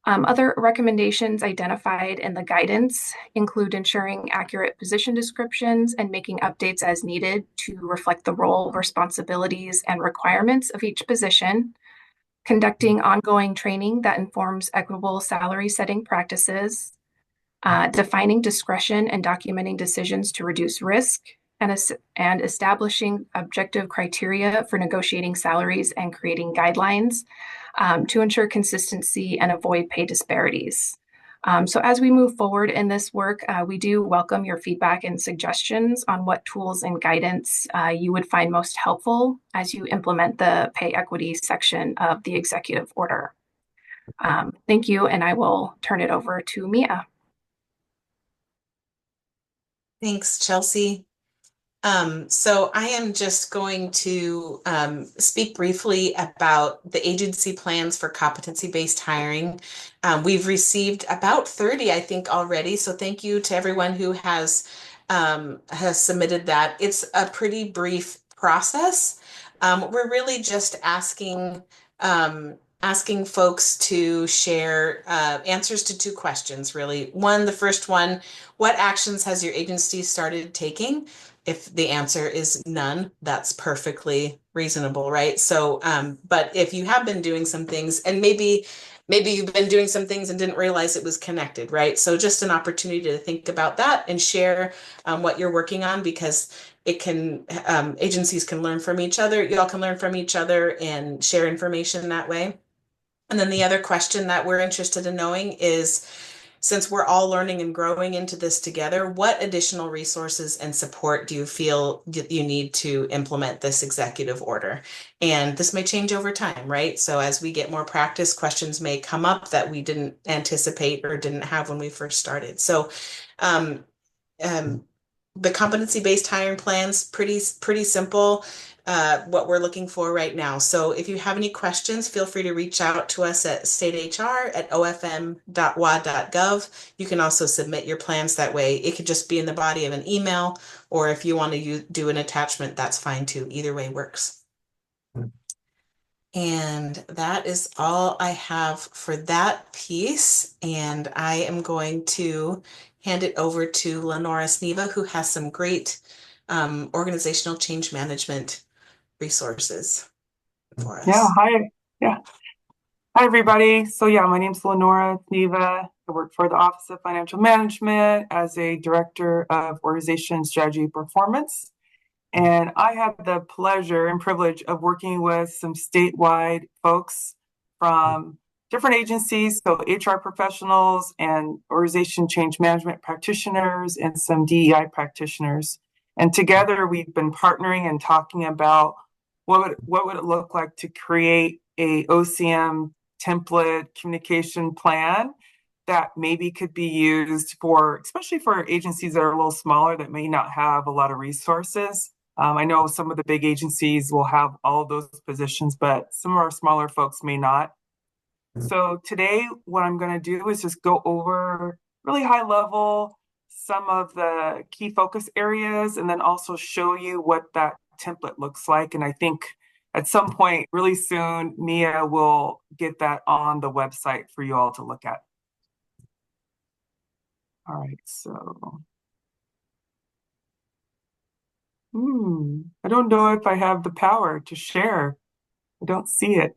S11: Other recommendations identified in the guidance include ensuring accurate position descriptions and making updates as needed to reflect the role, responsibilities, and requirements of each position, conducting ongoing training that informs equitable salary setting practices, defining discretion and documenting decisions to reduce risk, and establishing objective criteria for negotiating salaries and creating guidelines to ensure consistency and avoid pay disparities. So as we move forward in this work, we do welcome your feedback and suggestions on what tools and guidance you would find most helpful as you implement the pay equity section of the executive order. Thank you, and I will turn it over to Mia.
S1: Thanks, Chelsea. So I am just going to speak briefly about the agency plans for competency-based hiring. We've received about 30, I think, already. So thank you to everyone who has submitted that. It's a pretty brief process. We're really just asking folks to share answers to two questions, really. One, the first one, what actions has your agency started taking? If the answer is none, that's perfectly reasonable, right? So, but if you have been doing some things and maybe you've been doing some things and didn't realize it was connected, right? So just an opportunity to think about that and share what you're working on, because it can, agencies can learn from each other. Y'all can learn from each other and share information that way. And then the other question that we're interested in knowing is, since we're all learning and growing into this together, what additional resources and support do you feel you need to implement this executive order? And this may change over time, right? So as we get more practice, questions may come up that we didn't anticipate or didn't have when we first started. So the competency-based hiring plans, pretty simple, what we're looking for right now. So if you have any questions, feel free to reach out to us at statehr@ofm.wa.gov. You can also submit your plans that way. It could just be in the body of an email, or if you want to do an attachment, that's fine too. Either way works. And that is all I have for that piece. And I am going to hand it over to Lenora Sneva, who has some great organizational change management resources for us.
S12: Hi everybody. So my name's Lenora Sneva. I work for the Office of Financial Management as a Director of Organization Strategy Performance. And I have the pleasure and privilege of working with some statewide folks from different agencies, so HR professionals and organization change management practitioners and some DEI practitioners. And together we've been partnering and talking about what would it look like to create a OCM template communication plan that maybe could be used for, especially for agencies that are a little smaller that may not have a lot of resources. I know some of the big agencies will have all of those positions, but some of our smaller folks may not. So today, what I'm going to do is just go over really high level some of the key focus areas, and then also show you what that template looks like. And I think at some point really soon, Mia will get that on the website for you all to look at. All right, so. I don't know if I have the power to share. I don't see it.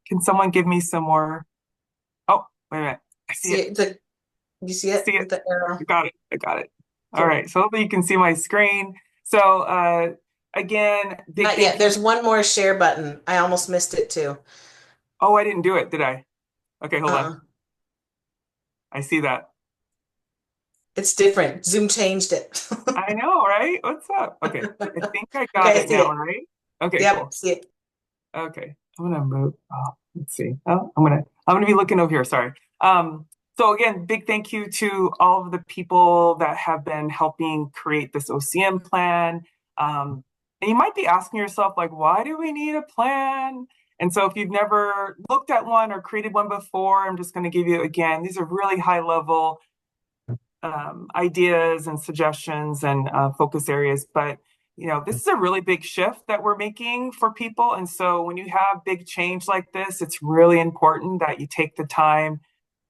S12: Can someone give me some more? Oh, wait a minute. I see it.
S1: You see it?
S12: See it?
S1: The arrow.
S12: I got it. All right, so hopefully you can see my screen. So again,
S1: not yet. There's one more share button. I almost missed it too.
S12: Oh, I didn't do it, did I? Okay, hold on. I see that.
S1: It's different. Zoom changed it.
S12: I know, right? What's up? Okay, I think I got it now, right? Okay,
S1: yep,
S12: cool.
S1: See it.
S12: Okay, I'm gonna move. Oh, let's see. Oh, I'm gonna be looking over here. Sorry. So again, big thank you to all of the people that have been helping create this OCM plan. And you might be asking yourself, like, why do we need a plan? And so if you've never looked at one or created one before, I'm just going to give you, again, these are really high level ideas and suggestions and focus areas. But, this is a really big shift that we're making for people. And so when you have big change like this, it's really important that you take the time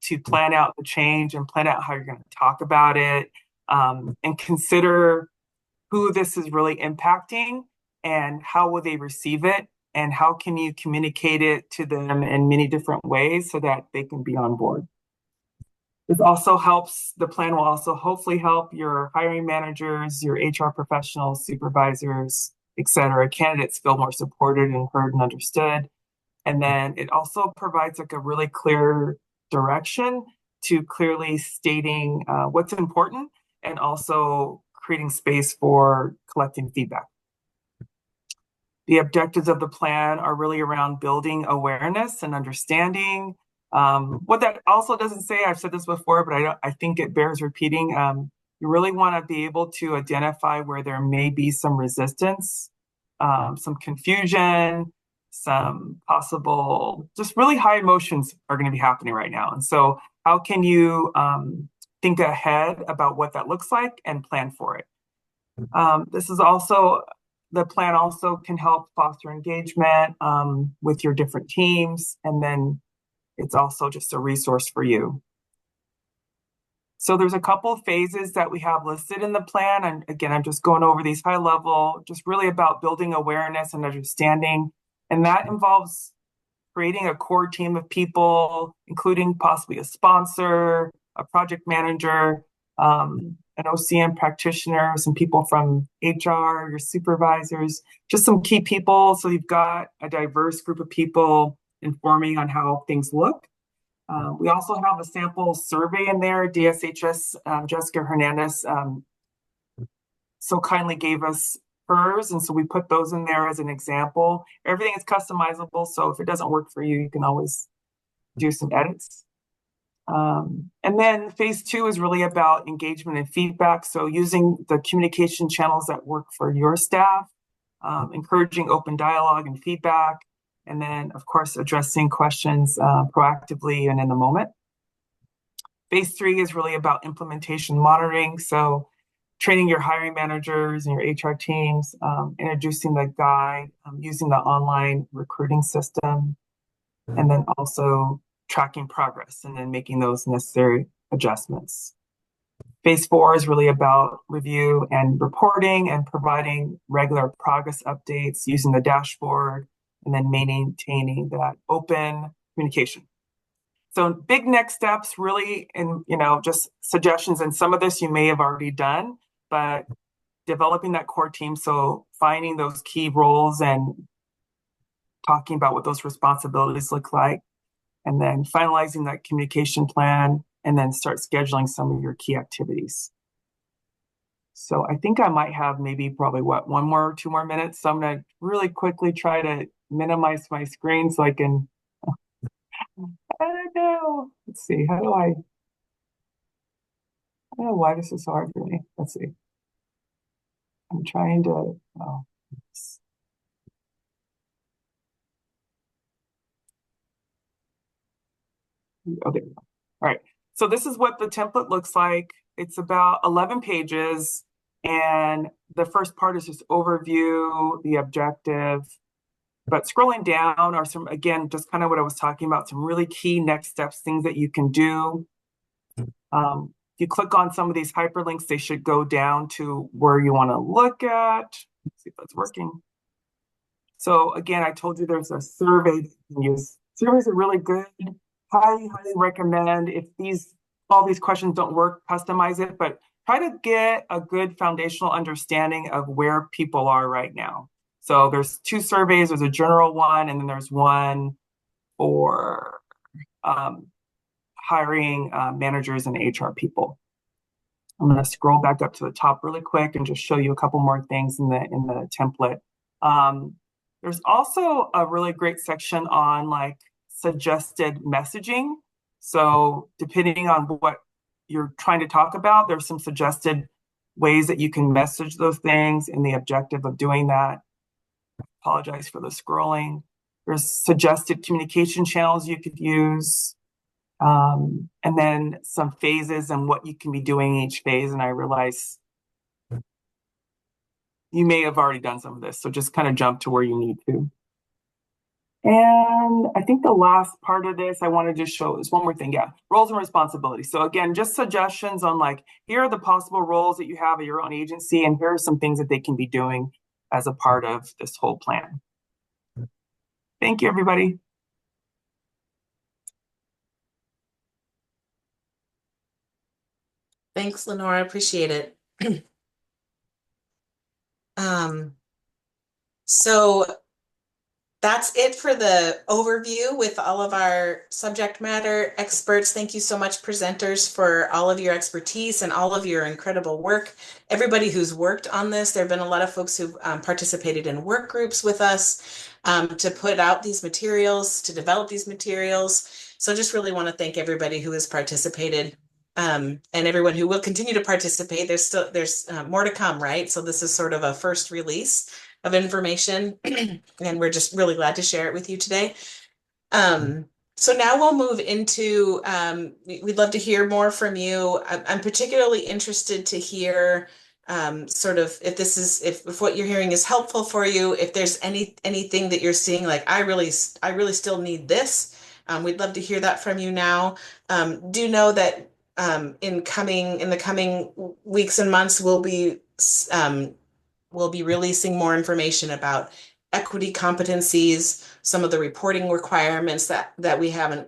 S12: to plan out the change and plan out how you're going to talk about it, and consider who this is really impacting and how will they receive it, and how can you communicate it to them in many different ways so that they can be on board. This also helps, the plan will also hopefully help your hiring managers, your HR professionals, supervisors, etc. Candidates feel more supported and heard and understood. And then it also provides like a really clear direction to clearly stating what's important, and also creating space for collecting feedback. The objectives of the plan are really around building awareness and understanding. What that also doesn't say, I've said this before, but I think it bears repeating. You really want to be able to identify where there may be some resistance, some confusion, some possible, just really high emotions are going to be happening right now. And so how can you think ahead about what that looks like and plan for it? This is also, the plan also can help foster engagement with your different teams. And then it's also just a resource for you. So there's a couple phases that we have listed in the plan. And again, I'm just going over these high level, just really about building awareness and understanding. And that involves creating a core team of people, including possibly a sponsor, a project manager, an OCM practitioner, some people from HR, your supervisors, just some key people. So you've got a diverse group of people informing on how things look. We also have a sample survey in there. DSHS, Jessica Hernandez, so kindly gave us hers. And so we put those in there as an example. Everything is customizable. So if it doesn't work for you, you can always do some edits. And then phase 2 is really about engagement and feedback. So using the communication channels that work for your staff, encouraging open dialogue and feedback. And then, of course, addressing questions proactively and in the moment. Phase 3 is really about implementation monitoring. So training your hiring managers and your HR teams, introducing the guide, using the online recruiting system, and then also tracking progress and then making those necessary adjustments. Phase 4 is really about review and reporting and providing regular progress updates using the dashboard, and then maintaining that open communication. So big next steps really, and just suggestions, and some of this you may have already done, but developing that core team. So finding those key roles and talking about what those responsibilities look like, and then finalizing that communication plan, and then start scheduling some of your key activities. So I think I might have probably 1 more or 2 more minutes. So I'm going to really quickly try to minimize my screen so I can, I don't know. Let's see, I don't know why this is hard for me. Let's see. I'm trying to, okay. All right. So this is what the template looks like. It's about 11 pages. And the first part is just overview, the objective. But scrolling down are some, again, just kind of what I was talking about, some really key next steps, things that you can do. If you click on some of these hyperlinks, they should go down to where you want to look at. Let's see if that's working. So again, I told you there's a survey that you can use. Surveys are really good. Highly recommend. If all these questions don't work, customize it, but try to get a good foundational understanding of where people are right now. So there's 2 surveys. There's a general one, and then there's one for hiring managers and HR people. I'm going to scroll back up to the top really quick and just show you a couple more things in the template. There's also a really great section on suggested messaging. So depending on what you're trying to talk about, there's some suggested ways that you can message those things in the objective of doing that. Apologize for the scrolling. There's suggested communication channels you could use. And then some phases and what you can be doing each phase. And I realize you may have already done some of this, so just kind of jump to where you need to. And I think the last part of this I wanted to show is one more thing. Yeah, roles and responsibilities. So again, just suggestions on here are the possible roles that you have at your own agency, and here are some things that they can be doing as a part of this whole plan. Thank you, everybody.
S1: Thanks, Lenora. Appreciate it. So that's it for the overview with all of our subject matter experts. Thank you so much, presenters, for all of your expertise and all of your incredible work. Everybody who's worked on this, there have been a lot of folks who've participated in work groups with us to put out these materials, to develop these materials. So just really want to thank everybody who has participated. and everyone who will continue to participate. There's more to come, right? So this is sort of a first release of information, and we're just really glad to share it with you today. So now we'll move into, we'd love to hear more from you. I'm particularly interested to hear sort of if what you're hearing is helpful for you, if there's anything that you're seeing, like I really still need this. We'd love to hear that from you now. Do know that in the coming weeks and months, we'll be releasing more information about equity competencies, some of the reporting requirements that we haven't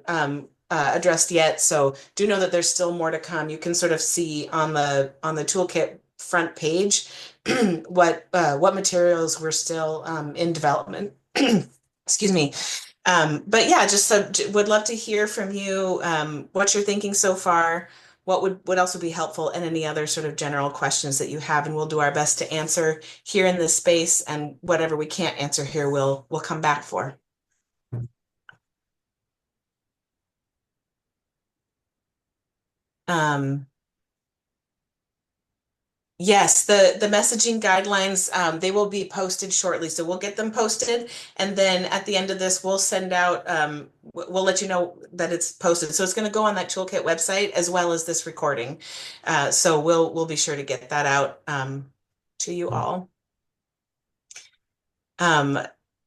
S1: addressed yet. So do know that there's still more to come. You can sort of see on the toolkit front page what materials we're still in development. Excuse me. But yeah, would love to hear from you what you're thinking so far. What else would be helpful, and any other sort of general questions that you have, and we'll do our best to answer here in this space, and whatever we can't answer here, we'll come back for. Yes, the messaging guidelines, they will be posted shortly. So we'll get them posted. And then at the end of this, we'll send out, we'll let you know that it's posted. So it's going to go on that toolkit website as well as this recording. So we'll be sure to get that out to you all.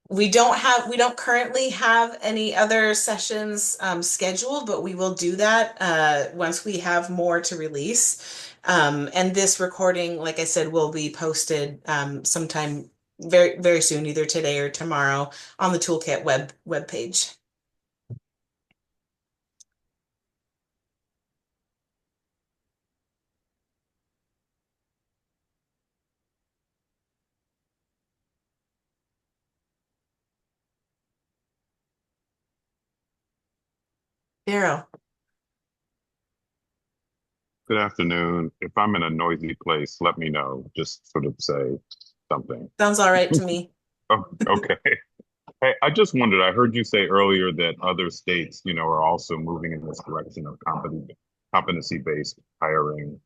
S1: We don't currently have any other sessions scheduled, but we will do that once we have more to release. And this recording, like I said, will be posted sometime very, very soon, either today or tomorrow, on the toolkit web page. Daryl.
S13: Good afternoon. If I'm in a noisy place, let me know. Just sort of say something.
S1: Sounds all right to me.
S13: Oh, okay. Hey, I just wondered, I heard you say earlier that other states, are also moving in this direction of competency-based hiring.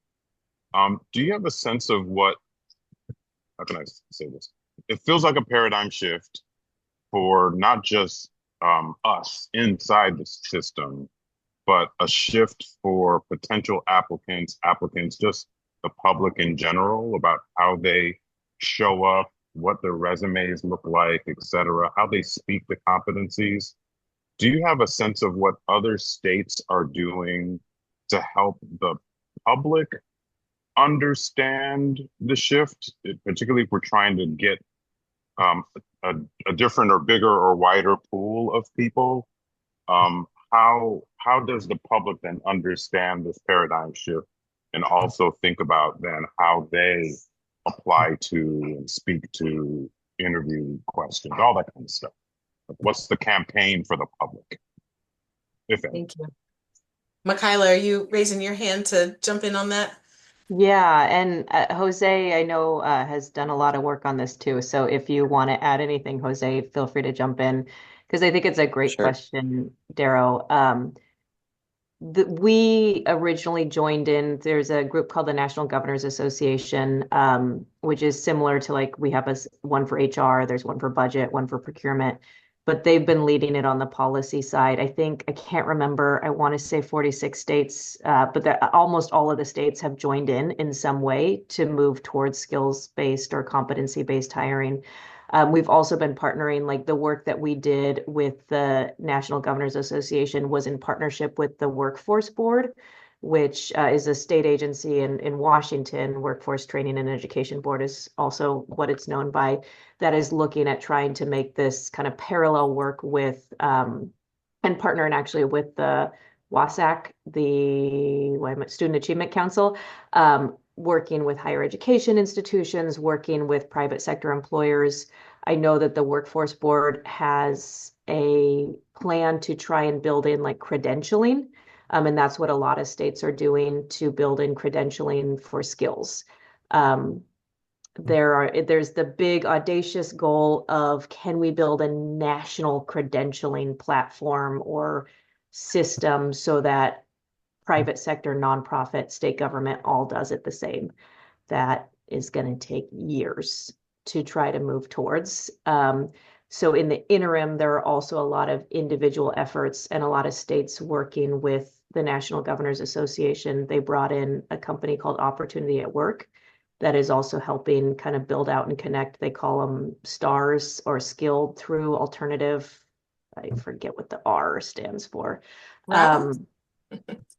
S13: Do you have a sense of how can I say this? It feels like a paradigm shift for not just us inside the system, but a shift for potential applicants, just the public in general, about how they show up, what their resumes look like, et cetera, how they speak to competencies. Do you have a sense of what other states are doing to help the public understand the shift, particularly if we're trying to get a different or bigger or wider pool of people? How does the public then understand this paradigm shift, and also think about then how they apply to and speak to interview questions, all that kind of stuff? What's the campaign for the public, if any?
S1: Thank you. Michaela, are you raising your hand to jump in on that?
S4: Yeah, and Jose, I know, has done a lot of work on this too. So if you want to add anything, Jose, feel free to jump in, because I think it's a great question, Darrow. We originally joined in, there's a group called the National Governors Association, which is similar to, like, we have one for HR, there's one for budget, one for procurement, but they've been leading it on the policy side. I can't remember, I want to say 46 states, but almost all of the states have joined in some way to move towards skills-based or competency-based hiring. We've also been partnering, like the work that we did with the National Governors Association was in partnership with the Workforce Board, which is a state agency in Washington. Workforce Training and Education Board is also what it's known by, that is looking at trying to make this kind of parallel work with, and partnering actually with the WASAC, the Student Achievement Council, working with higher education institutions, working with private sector employers. I know that the Workforce Board has a plan to try and build in like credentialing, and that's what a lot of states are doing, to build in credentialing for skills. There's the big audacious goal of, can we build a national credentialing platform or system so that private sector, nonprofit, state government all does it the same. That is going to take years to try to move towards. So in the interim, there are also a lot of individual efforts and a lot of states working with the National Governors Association. They brought in a company called Opportunity at Work that is also helping kind of build out and connect. They call them STARS, or Skilled Through Alternative. I forget what the R stands for.
S1: Routes?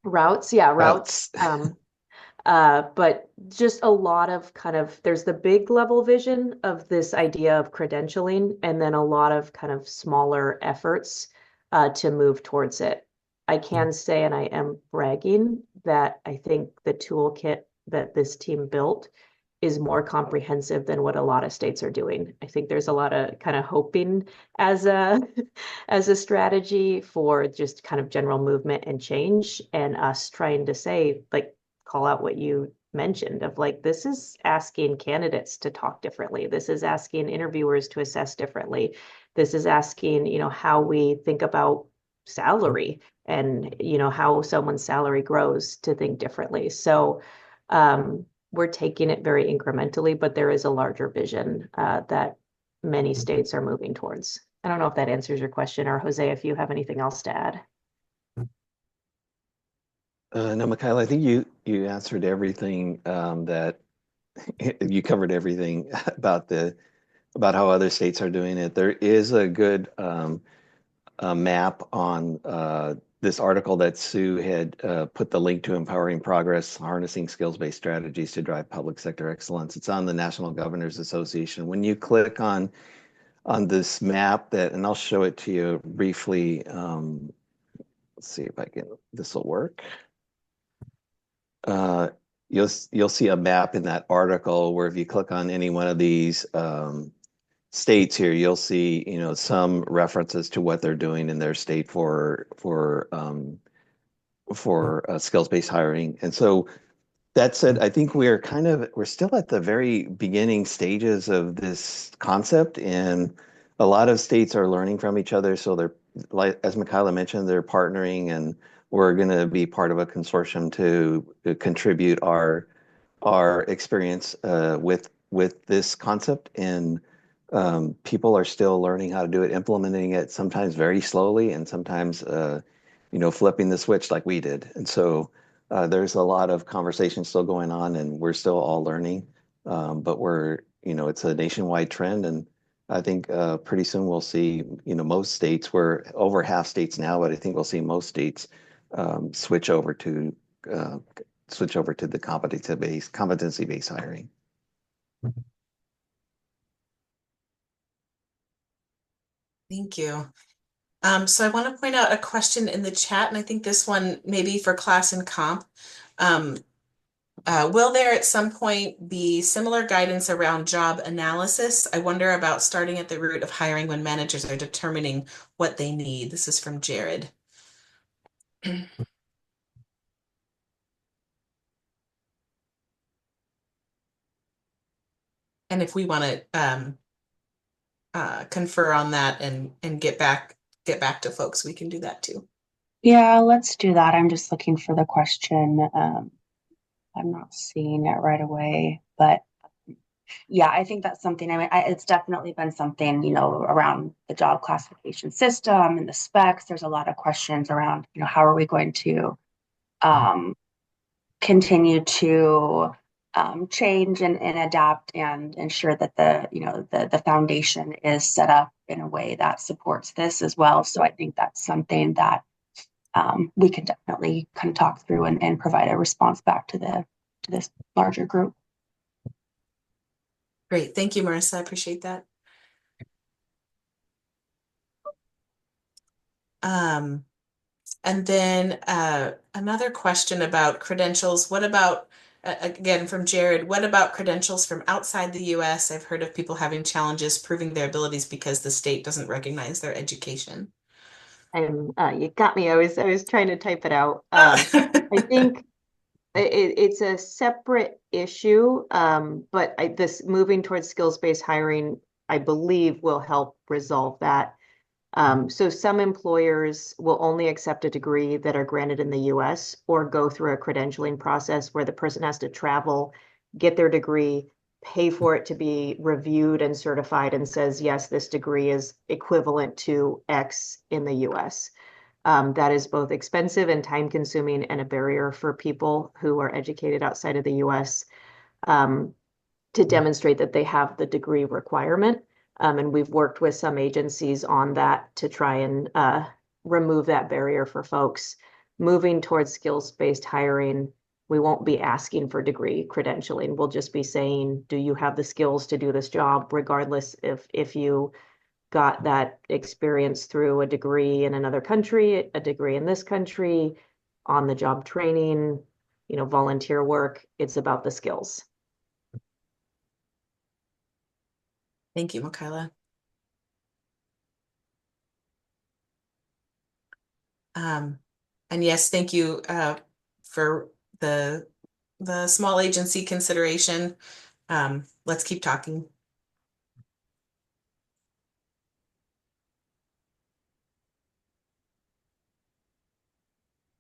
S4: Routes, yeah, routes. But just a lot of kind of, there's the big level vision of this idea of credentialing, and then a lot of kind of smaller efforts to move towards it. I can say, and I am bragging, that I think the toolkit that this team built is more comprehensive than what a lot of states are doing. I think there's a lot of kind of hoping as a as a strategy for just kind of general movement and change, and us trying to say, like, call out what you mentioned of like, this is asking candidates to talk differently. This is asking interviewers to assess differently. This is asking, how we think about salary and, how someone's salary grows, to think differently. So we're taking it very incrementally, but there is a larger vision that many states are moving towards. I don't know if that answers your question, or Jose, if you have anything else to add.
S7: No, Mikhail, I think you answered everything that you covered everything about how other states are doing it. There is a good map on this article that Sue had put the link to, Empowering Progress, Harnessing Skills-Based Strategies to Drive Public Sector Excellence. It's on the National Governors Association. When you click on this map, and I'll show it to you briefly. Let's see if this will work. You'll see a map in that article where if you click on any one of these states here, you'll see some references to what they're doing in their state for skills-based hiring. And so that said, I think we're still at the very beginning stages of this concept, and a lot of states are learning from each other. So they're, like as Michaela mentioned, they're partnering, and we're going to be part of a consortium to contribute our experience with this concept. And people are still learning how to do it, implementing it, sometimes very slowly, and sometimes flipping the switch like we did. And so there's a lot of conversation still going on, and we're still all learning. But it's a nationwide trend, and I think pretty soon we'll see, most states, we're over half states now, but I think we'll see most states switch over to the competency-based hiring.
S1: Thank you. So I want to point out a question in the chat, and I think this one may be for class and comp. Will there at some point be similar guidance around job analysis? I wonder about starting at the root of hiring when managers are determining what they need. This is from Jared. And if we want to confer on that and get back to folks, we can do that too.
S14: Yeah, let's do that. I'm just looking for the question. I'm not seeing it right away, but yeah, I think that's something. I mean, it's definitely been something, around the job classification system and the specs. There's a lot of questions around, how are we going to continue to change and adapt and ensure that the foundation is set up in a way that supports this as well. So I think that's something that we can definitely kind of talk through and provide a response back to this larger group.
S1: Great. Thank you, Marissa. I appreciate that. And then another question about credentials. What about, again, from Jared, what about credentials from outside the US? I've heard of people having challenges proving their abilities because the state doesn't recognize their education.
S4: You got me. I was trying to type it out. I think it's a separate issue, but this moving towards skills-based hiring, I believe, will help resolve that. So some employers will only accept a degree that are granted in the US or go through a credentialing process where the person has to travel, get their degree, pay for it to be reviewed and certified and says, yes, this degree is equivalent to X in the US. That is both expensive and time consuming and a barrier for people who are educated outside of the US to demonstrate that they have the degree requirement. And we've worked with some agencies on that to try and remove that barrier for folks. Moving towards skills-based hiring, we won't be asking for degree credentialing. We'll just be saying, do you have the skills to do this job, regardless if you got that experience through a degree in another country, a degree in this country, on the job training, volunteer work. It's about the skills.
S1: Thank you, Michaela. And yes, thank you for the small agency consideration. Let's keep talking.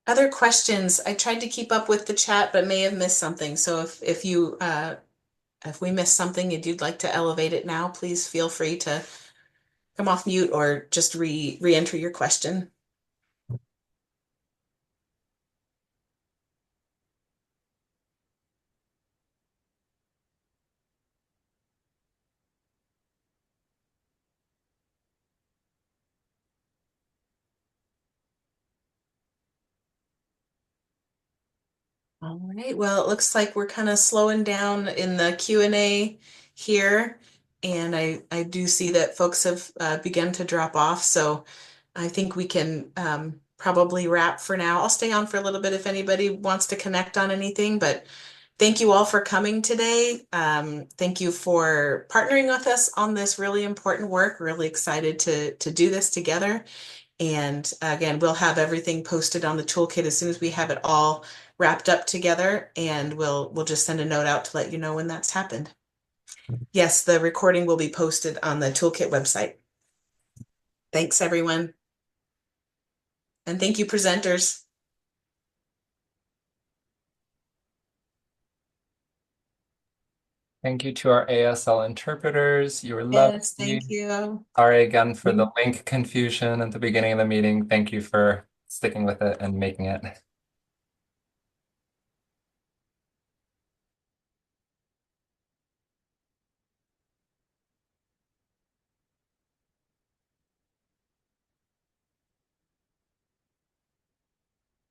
S1: Other questions? I tried to keep up with the chat, but may have missed something. So if we missed something and you'd like to elevate it now, please feel free to come off mute or just re-enter your question. All right, well, it looks like we're kind of slowing down in the Q&A here. And I do see that folks have begun to drop off. So I think we can probably wrap for now. I'll stay on for a little bit if anybody wants to connect on anything, but thank you all for coming today. Thank you for partnering with us on this really important work. Really excited to do this together. And again, we'll have everything posted on the toolkit as soon as we have it all wrapped up together, and we'll just send a note out to let you know when that's happened. Yes, the recording will be posted on the toolkit website. Thanks, everyone. And thank you, presenters.
S2: Thank you to our ASL interpreters. You were lovely.
S1: Yes, thank you.
S2: Sorry again for the link confusion at the beginning of the meeting. Thank you for sticking with it and making it.